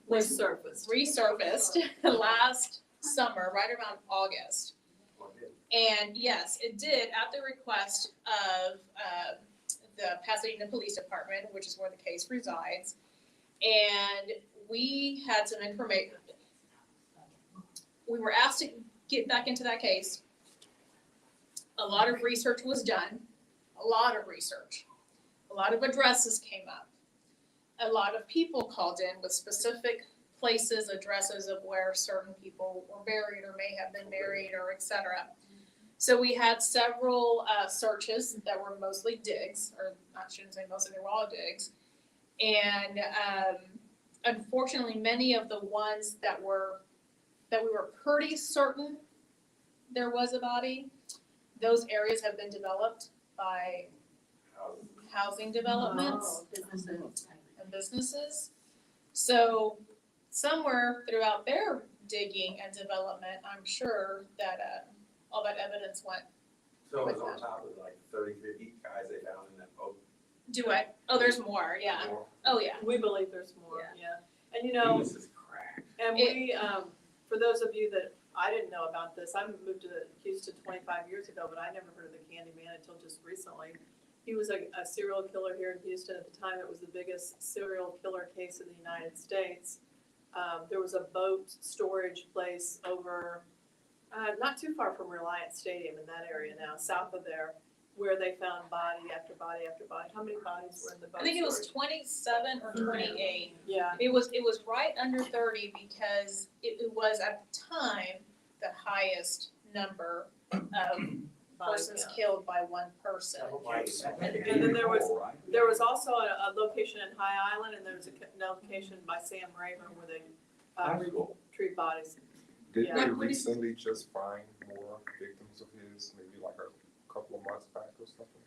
was resurfaced last summer, right around August. And yes, it did at the request of the Pasadena Police Department, which is where the case resides. And we had some information. We were asked to get back into that case. A lot of research was done, a lot of research. A lot of addresses came up. A lot of people called in with specific places, addresses of where certain people were buried or may have been buried or et cetera. So we had several searches that were mostly digs, or I shouldn't say mostly, they were all digs. And unfortunately, many of the ones that we were pretty certain there was a body, those areas have been developed by housing developments and businesses. So somewhere throughout their digging and development, I'm sure that all that evidence went. So it was on top of like 30, 50 guys they found in that boat. Do I? Oh, there's more, yeah. More. Oh, yeah. We believe there's more, yeah. And This is crack. and we, for those of you that, I didn't know about this, I moved to Houston 25 years ago, but I never heard of the Candyman until just recently. He was a serial killer here in Houston. At the time, it was the biggest serial killer case in the United States. There was a boat storage place over, not too far from Reliance Stadium in that area now, south of there, where they found body after body after body. How many bodies were in the boat I think it was storage? 27 or 28. Yeah, It was right under 30 because it was at the time the highest number of persons killed by one person. and then there was also a location in High Island, and there was a location by Sam Rayburn where they retrieved bodies. Didn't Yeah. they recently just find more victims of his, maybe like a couple of months back or something?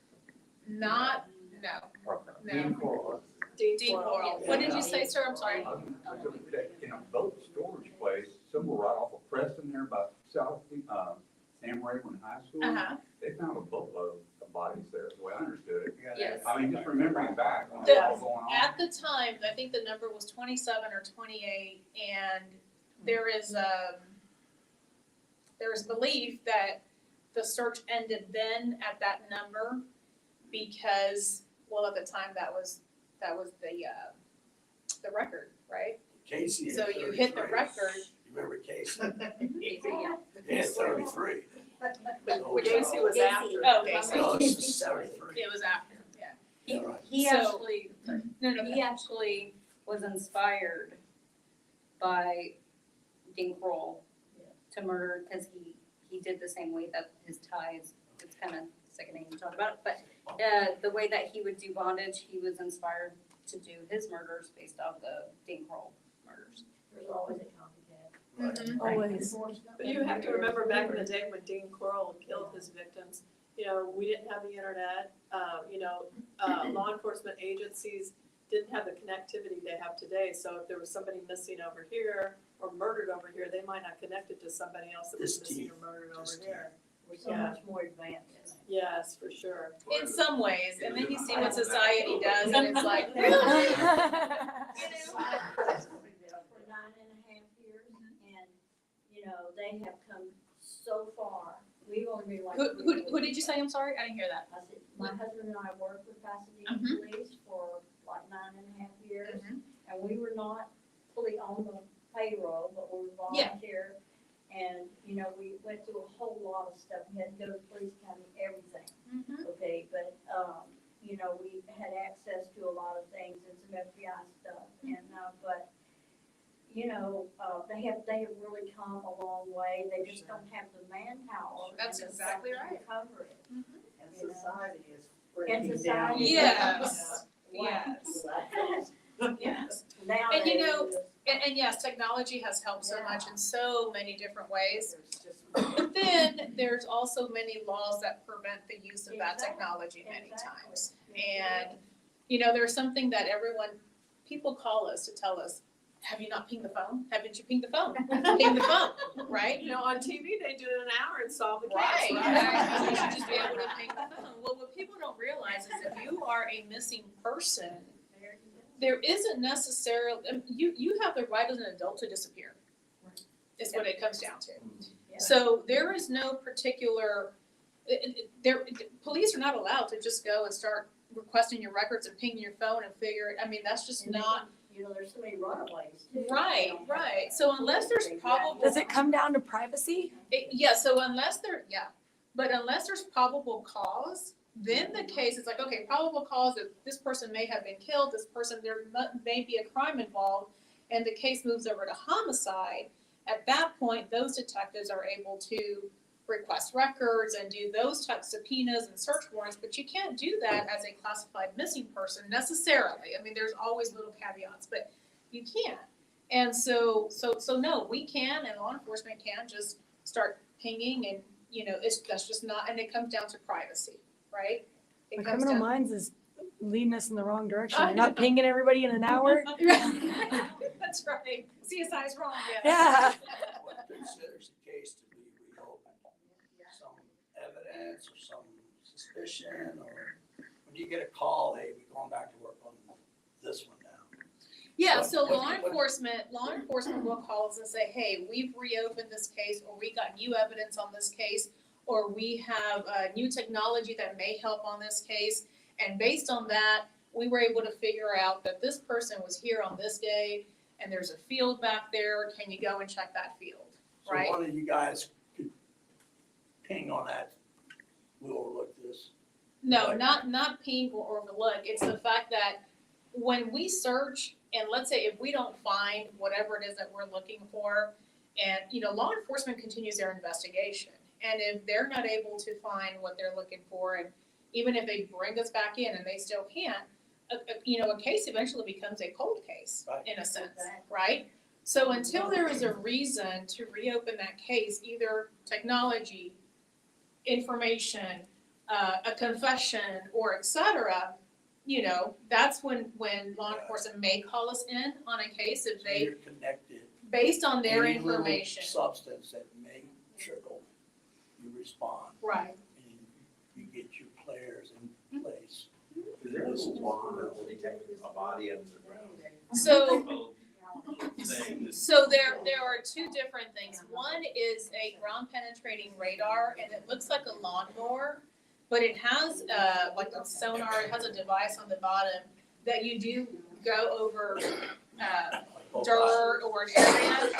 Not, no, Okay. no. Dean Dean Floral. Floral. What did you say, sir? I'm sorry. In a boat storage place, somewhere right off of Preston there by South, Sam Rayburn High School. Uh-huh. They found a boatload of bodies there, the way I understood it. Yes. I mean, just remembering back when it The- was all going on. At the time, I think the number was 27 or 28, and there is there's belief that the search ended then at that number because, well, at the time that was the record, right? Casey had So you hit the 33. record. You remember Casey? Yeah. He had 33. Which Casey was after. Oh, okay, so No, this is 73. it was after, yeah. Yeah, right. He So- actually, No, he actually was inspired by Dean Kroll to murder, because he did the same way that his ties, it's kind of sickening to talk about, but the way that he would do bondage, he was inspired to do his murders based off the Dean Kroll murders. There's always a copycat. Mhm. Always. But you have to remember back in the day when Dean Coral killed his victims, we didn't have the internet, law enforcement agencies didn't have the connectivity they have today. So if there was somebody missing over here or murdered over here, they might not connect it to somebody else that was This missing team. or murdered over This here. We're so Yeah. much more advanced. Yes, for sure. In some ways, and then you see what society does, and it's like, really? For 9.5 years, and, they have come so far. We've only been like. Who did you say? I'm sorry, I didn't hear that. I said, my husband and I worked with Pasadena Mhm. Police for like 9.5 years, Mhm. and we were not fully on the payroll, but we were Yeah. volunteer. And, we went through a whole lot of stuff, we had to go to police county, everything, okay, but, we had access to a lot of things and some FBI stuff, and, but, they have really come a long way, they just don't have the manpower. That's and the exactly stuff to right. Cover it. And society is And breaking down. society. Yes, Wow. yes, yes. Nowadays, And yes, technology has helped so much in so many different ways. There's just- But then there's also many laws that prevent the use of that Exactly. technology many Exactly. times. And, there's something that people call us to tell us, have you not pinged the phone? Haven't you pinged the phone? Ping the phone, right? On TV, they do it in an hour and solve the case, Right, right? you should just be able to ping the phone. Well, what people don't realize is if you are a missing person, there isn't necessarily, you have the right as an adult to disappear. Is what it comes down to. Yeah. So there is no particular, police are not allowed to just go and start requesting your records and pinging your phone and figure it, that's just And they not, there's so many runaways too. right, right. So unless there's probable. Does it come down to privacy? So unless but unless there's probable cause, then the case is like, okay, probable cause that this person may have been killed, there may be a crime involved, and the case moves over to homicide. At that point, those detectives are able to request records and do those types of subpoenas and search warrants, but you can't do that as a classified missing person necessarily. There's always little caveats, but you can't. And so no, we can, and law enforcement can just start pinging, and that's just not, and it comes down to privacy, right? It The comes Criminal down- Minds is leading us in the wrong direction. They're not pinging everybody in an hour. That's right. CSI's wrong, yes. Yeah. What considers the case to be reopened? Some evidence or some suspicion, or when you get a call, hey, we're going back to work on this one now. Yeah, What- so what- law enforcement will call us and say, hey, we've reopened this case, or we got new evidence on this case, or we have new technology that may help on this case. And based on that, we were able to figure out that this person was here on this day, and there's a field back there, can you go and check that field, right? So one of you guys could ping on that, we'll overlook this. No, Right. not ping or overlook, it's the fact that when we search, and let's say if we don't find whatever it is that we're looking for, and, law enforcement continues their investigation. And if they're not able to find what they're looking for, and even if they bring us back in and they still can't, a case eventually becomes a cold case, Right. in a sense, right? So until there is a reason to reopen that case, either technology, information, a confession, or et cetera, that's when law enforcement may call us in on a case if So they, you're connected. based on their Any little information. substance that may trickle, you respond, Right. and you get your players in place. Is there a law of detecting a body under the ground? So, things. So there are two different things. One is a ground penetrating radar, and it looks like a lawnmower, but it has like a sonar. It has a device on the bottom that you do go over dirt or an area,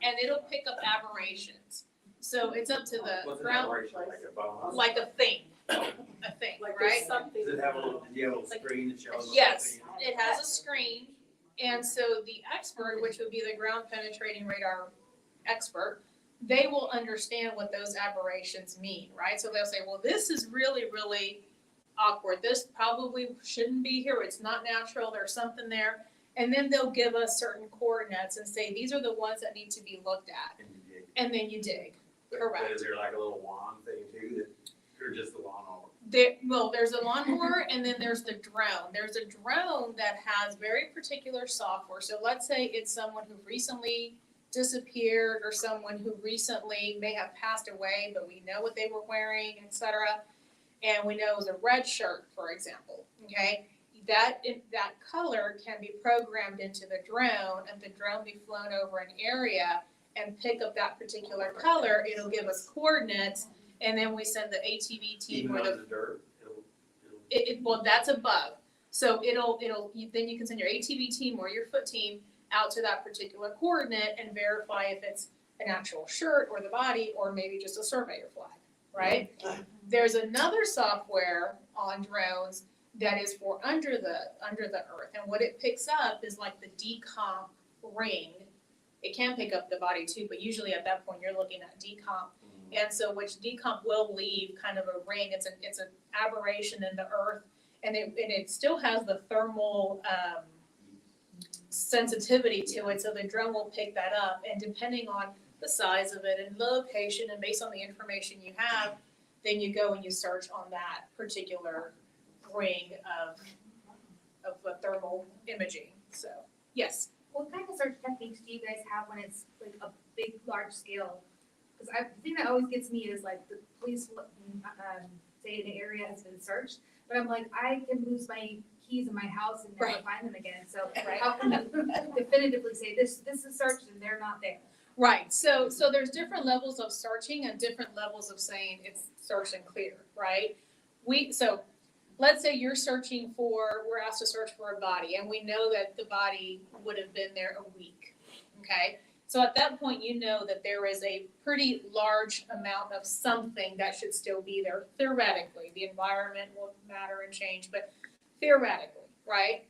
and it'll pick up aberrations. So it's up to the What's an ground, aberration, like a bone? like a thing, Like right? there's something. Does it have a little yellow screen that shows? Yes, it has a screen, and so the expert, which would be the ground penetrating radar expert, they will understand what those aberrations mean, right? So they'll say, well, this is really, really awkward. This probably shouldn't be here. It's not natural. There's something there. And then they'll give us certain coordinates and say, these are the ones that need to be looked at. And you dig. And then you dig. But Correct. is there like a little wand thing too, that, or just the lawnmower? There's a lawnmower and then there's the drone. There's a drone that has very particular software. So let's say it's someone who recently disappeared or someone who recently may have passed away, but we know what they were wearing, etc. And we know it was a red shirt, for example, okay? That color can be programmed into the drone, and the drone be flown over an area and pick up that particular color. It'll give us coordinates, and then we send the ATV team Even or on the dirt, well, that's above. So then you can send your ATV team or your foot team out to that particular coordinate and verify if it's an actual shirt or the body or maybe just a surveyor flag, right? There's another software on drones that is for under the earth, and what it picks up is like the decomp ring. It can pick up the body too, but usually at that point you're looking at decomp. And so which decomp will leave kind of a ring. It's an aberration in the earth, and it still has the thermal sensitivity to it, so the drone will pick that up, and depending on the size of it and the location and based on the information you have, then you go and you search on that particular ring of the thermal imaging. So yes. What kind of search techniques do you guys have when it's like a big, large scale? Because the thing that always gets me is like the police say an area has been searched, but I'm like, I can lose my keys in my house and never Right. find them again. So how can you definitively say this is searched and they're not there? Right, so there's different levels of searching and different levels of saying it's searched and clear, right? So let's say we're asked to search for a body, and we know that the body would have been there a week, okay? So at that point, you know that there is a pretty large amount of something that should still be there theoretically. The environment will matter and change, but theoretically, right?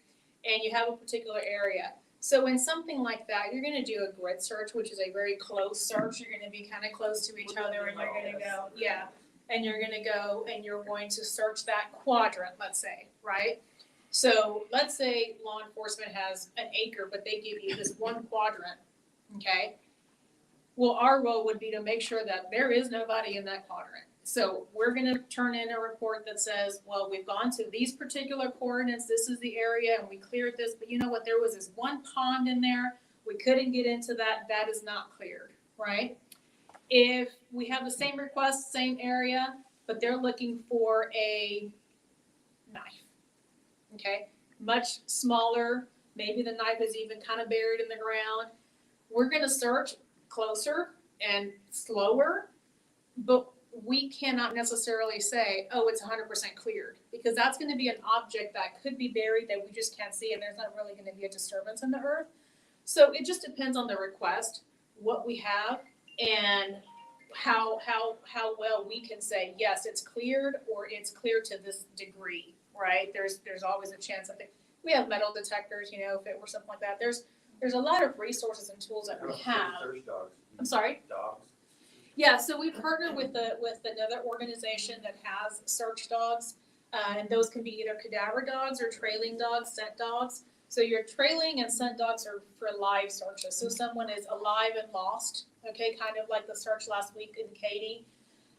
And you have a particular area. So in something like that, you're gonna do a grid search, which is a very close search. You're gonna be kind of close to each other, and you're gonna go, yeah. And you're gonna go and you're going to search that quadrant, let's say, right? So let's say law enforcement has an acre, but they give you this one quadrant, okay? Well, our role would be to make sure that there is nobody in that quadrant. So we're gonna turn in a report that says, well, we've gone to these particular coordinates, this is the area, and we cleared this, but you know what, there was this one pond in there, we couldn't get into that, that is not cleared, right? If we have the same request, same area, but they're looking for a knife, okay? Much smaller, maybe the knife is even kind of buried in the ground. We're gonna search closer and slower, but we cannot necessarily say, oh, it's 100% cleared, because that's gonna be an object that could be buried that we just can't see, and there's not really gonna be a disturbance in the earth. So it just depends on the request, what we have, and how well we can say, yes, it's cleared, or it's cleared to this degree, right? There's always a chance that we have metal detectors, if it were something like that. There's a lot of resources and tools that we have. Search dogs. I'm sorry? Dogs. Yeah, so we partner with another organization that has search dogs, and those can be either cadaver dogs or trailing dogs, scent dogs. So your trailing and scent dogs are for live searches. So someone is alive and lost, okay, kind of like the search last week in Katy,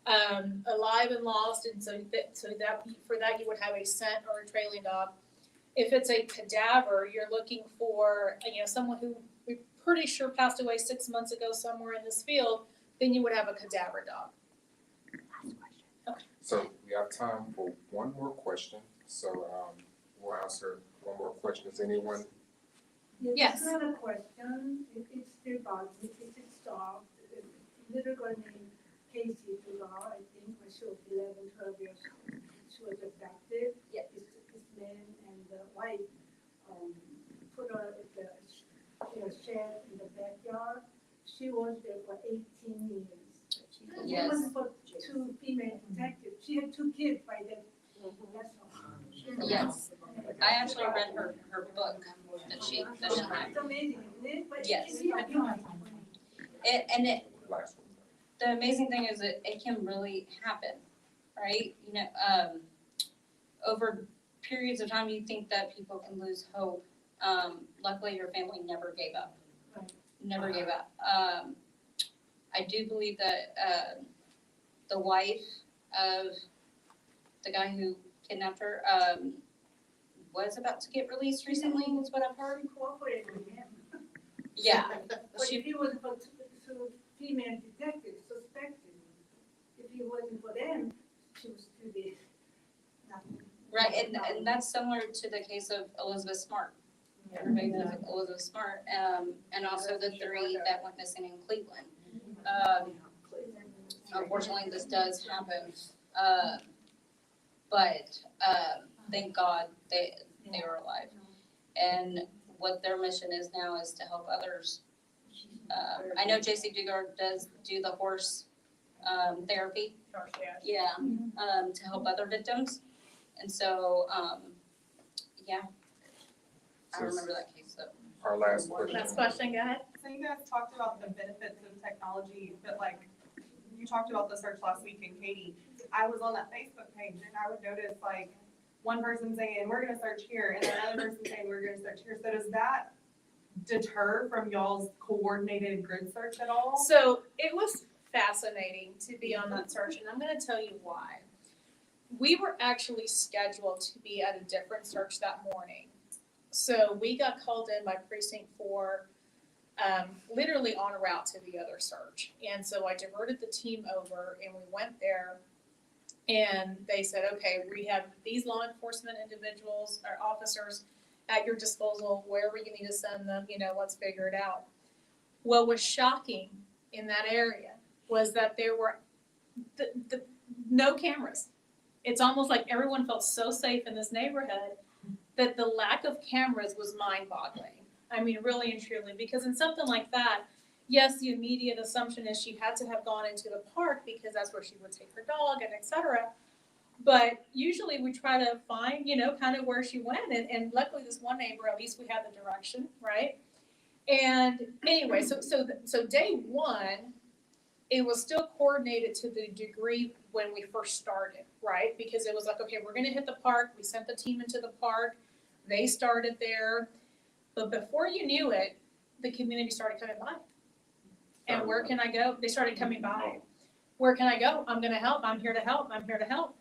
alive and lost, and so for that you would have a scent or a trailing dog. If it's a cadaver, you're looking for someone who we're pretty sure passed away 6 months ago somewhere in this field. Then you would have a cadaver dog. So we have time for one more question, so we'll answer one more question. Does anyone Yes. I have a question. It's still about, it's dog. Little girl named Casey, the dog, I think, when she was 11, 12 years old. She was abducted. Yep. This man and the wife, put her at the shed in the backyard. She was there for 18 years. Yes. It was for 2 female detectives. She had 2 kids by then. That's all. Yes. I actually read her book that she had. It's amazing, isn't it? But Yes. she had time. Last one. The amazing thing is that it can really happen, right? You know, over periods of time, you think that people can lose hope. Luckily, your family never gave up. Right. Never gave up. I do believe that the wife of the guy who kidnapped her was about to get released recently, is what I've heard. She cooperated with him. Yeah. But She- if it was for 2 female detectives suspected, if it wasn't for them, she was still there. Nothing. Right, and that's similar to the case of Elizabeth Smart. Everybody knows Elizabeth Smart, and also the 3 that went missing in Cleveland. Unfortunately, this does happen, but thank God they were alive. And what their mission is now is to help others. I know J.C. Dugard does do the horse therapy. Yeah, to help other victims. And so, yeah, I remember that case, so. Our last question. Next question, go ahead. So you guys talked about the benefits of technology, but like, you talked about the search last week, and Katie, I was on that Facebook page and I would notice like one person saying, we're gonna search here, and another person saying, we're gonna search here. So does that deter from y'all's coordinated grid search at all? So it was fascinating to be on that search, and I'm gonna tell you why. We were actually scheduled to be at a different search that morning. So we got called in by precinct 4, literally on a route to the other search. And so I diverted the team over and we went there, and they said, okay, we have these law enforcement individuals or officers at your disposal, wherever you need to send them, let's figure it out. What was shocking in that area was that there were no cameras. It's almost like everyone felt so safe in this neighborhood that the lack of cameras was mind-boggling. I mean, really and truly, because in something like that, yes, the immediate assumption is she had to have gone into the park because that's where she would take her dog and et cetera. But usually we try to find, kind of where she went. And luckily this one neighbor, at least we had the direction, right? And anyway, so day 1, it was still coordinated to the degree when we first started, right? Because it was like, okay, we're gonna hit the park. We sent the team into the park. They started there. But before you knew it, the community started coming by. And where can I go? They started coming by. Where can I go? I'm gonna help. I'm here to help. I'm here to help.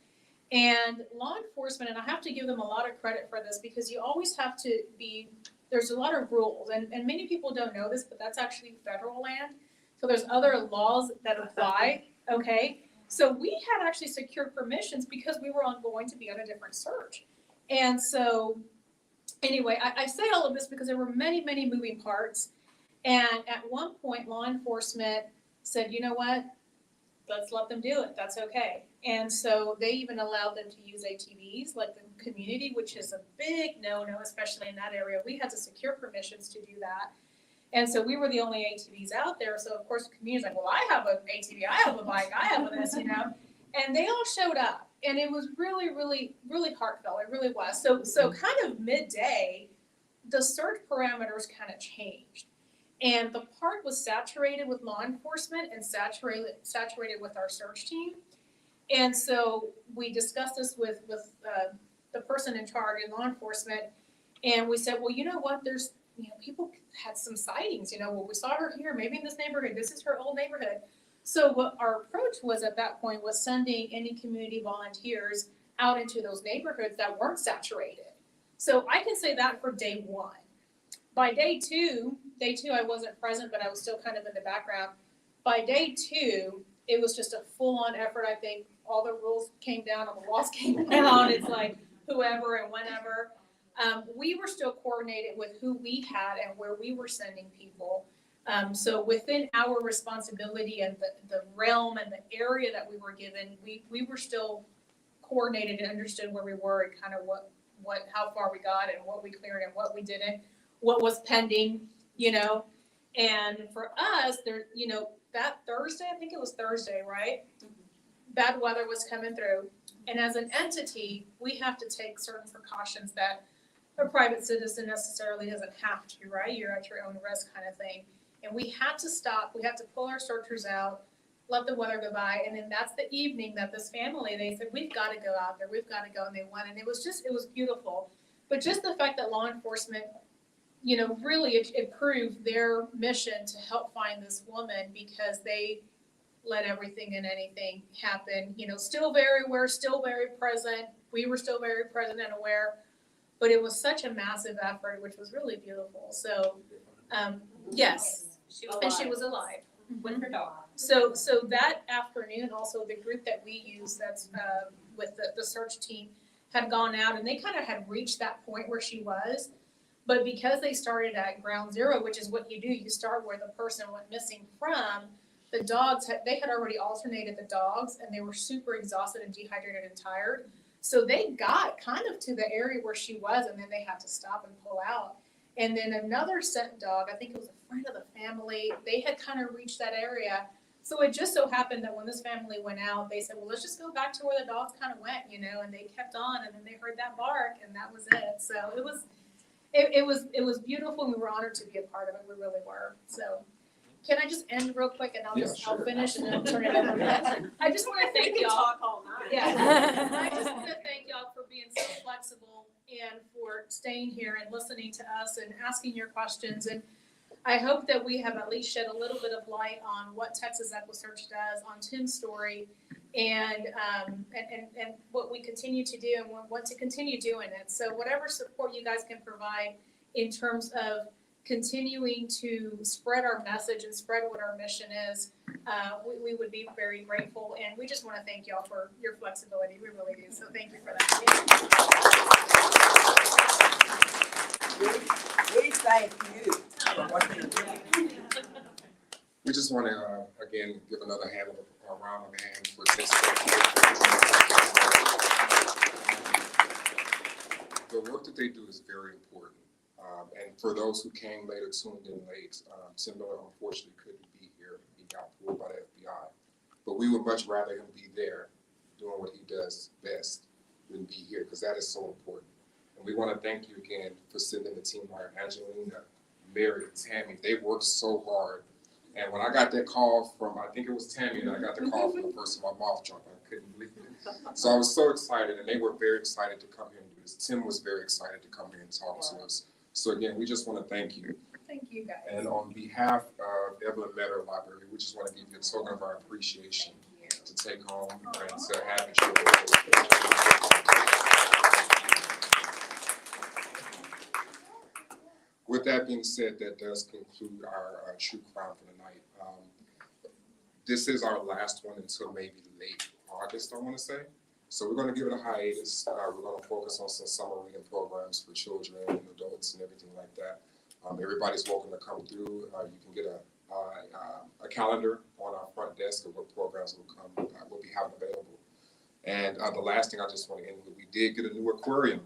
And law enforcement, and I have to give them a lot of credit for this, because you always have to be, there's a lot of rules, and many people don't know this, but that's actually federal land. So there's other laws that apply, okay? So we had actually secured permissions because we were going to be on a different search. And so, anyway, I say all of this because there were many, many moving parts. And at one point, law enforcement said, you know what, let's let them do it, that's okay. And so they even allowed them to use ATVs, like the community, which is a big no-no, especially in that area. We had to secure permissions to do that. And so we were the only ATVs out there. So of course the community's like, well, I have an ATV, I have a bike, I have this, And they all showed up. And it was really, really, really heartfelt. It really was. So kind of midday, the search parameters kind of changed. And the park was saturated with law enforcement and saturated with our search team. And so we discussed this with the person in charge in law enforcement. And we said, well, you know what, there's, people had some sightings, well, we saw her here, maybe in this neighborhood, this is her old neighborhood. So what our approach was at that point was sending any community volunteers out into those neighborhoods that weren't saturated. So I can say that for day 1. By day two, I wasn't present, but I was still kind of in the background. By day 2, it was just a full-on effort. I think all the rules came down, all the laws came down. It's like whoever and whenever. we were still coordinated with who we had and where we were sending people. So within our responsibility and the realm and the area that we were given, we were still coordinated and understood where we were and kind of how far we got and what we cleared and what we didn't, what was pending, you know. And for us, there, you know, that Thursday, I think it was Thursday, right? Bad weather was coming through. And as an entity, we have to take certain precautions that a private citizen necessarily doesn't have to, right? You're at your own risk kind of thing. And we had to stop, we had to pull our searchers out, let the weather go by, and then that's the evening that this family, they said, we've got to go out there, we've got to go, and they went, and it was beautiful. But just the fact that law enforcement, you know, really it proved their mission to help find this woman, because they let everything and anything happen, you know, still very aware, still very present, we were still very present and aware, but it was such a massive effort, which was really beautiful. So, yes, and she was alive with her dog. So that afternoon, also the group that we use, that's with the search team, had gone out, and they kind of had reached that point where she was. But because they started at ground zero, which is what you do, you start where the person went missing from, the dogs, they had already alternated the dogs, and they were super exhausted and dehydrated and tired. So they got kind of to the area where she was, and then they had to stop and pull out. And then another scent dog, I think it was a friend of the family, they had kind of reached that area. So it just so happened that when this family went out, they said, well, let's just go back to where the dogs kind of went, you know, and they kept on, and then they heard that bark, and that was it. So it was beautiful. We were honored to be a part of it. We really were. So can I just end real quick, and I'll finish and then I'll turn it over. I just want to thank y'all. Talk all night. Yeah. I just want to thank y'all for being so flexible and for staying here and listening to us and asking your questions. And I hope that we have at least shed a little bit of light on what Texas EquuSearch does, on Tim's story, and what we continue to do and want to continue doing it. So whatever support you guys can provide in terms of continuing to spread our message and spread what our mission is, we would be very grateful. And we just want to thank y'all for your flexibility. We really do. So thank you for that. We thank you for what you do. We just want to, again, give another round of hands for this. The work that they do is very important. And for those who came later, tuned in late, Tim Miller unfortunately couldn't be here. He got pulled by the FBI. But we would much rather him be there doing what he does best than be here, because that is so important. And we want to thank you again for sending the team here, Angelina, Mary, Tammy. They worked so hard. And when I got that call from, I think it was Tammy, and I got the call from the person, my mouth dropped. I couldn't believe it. So I was so excited, and they were very excited to come here and do this. Tim was very excited to come here and talk to us. So again, we just want to thank you. Thank you, guys. And on behalf of Evelyn Meador Library, we just want to give you a token of our appreciation to take home and to have at your With that being said, that does conclude our true crime for the night. This is our last one until maybe late August, I want to say. So we're going to give it a hiatus. We're going to focus on some summer reading programs for children and adults and everything like that. Everybody's welcome to come through. You can get a calendar on our front desk of what programs we'll be having available. And the last thing I just want to end with, we did get a new aquarium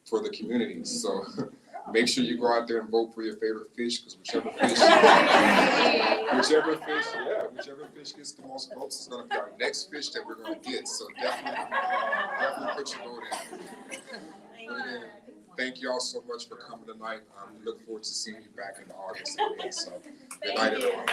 for the community. So make sure you go out there and vote for your favorite fish, because whichever fish gets the most votes is going to be our next fish that we're going to get. So definitely put your vote in. Thank you all so much for coming tonight. We look forward to seeing you back in August again. So good night, everyone.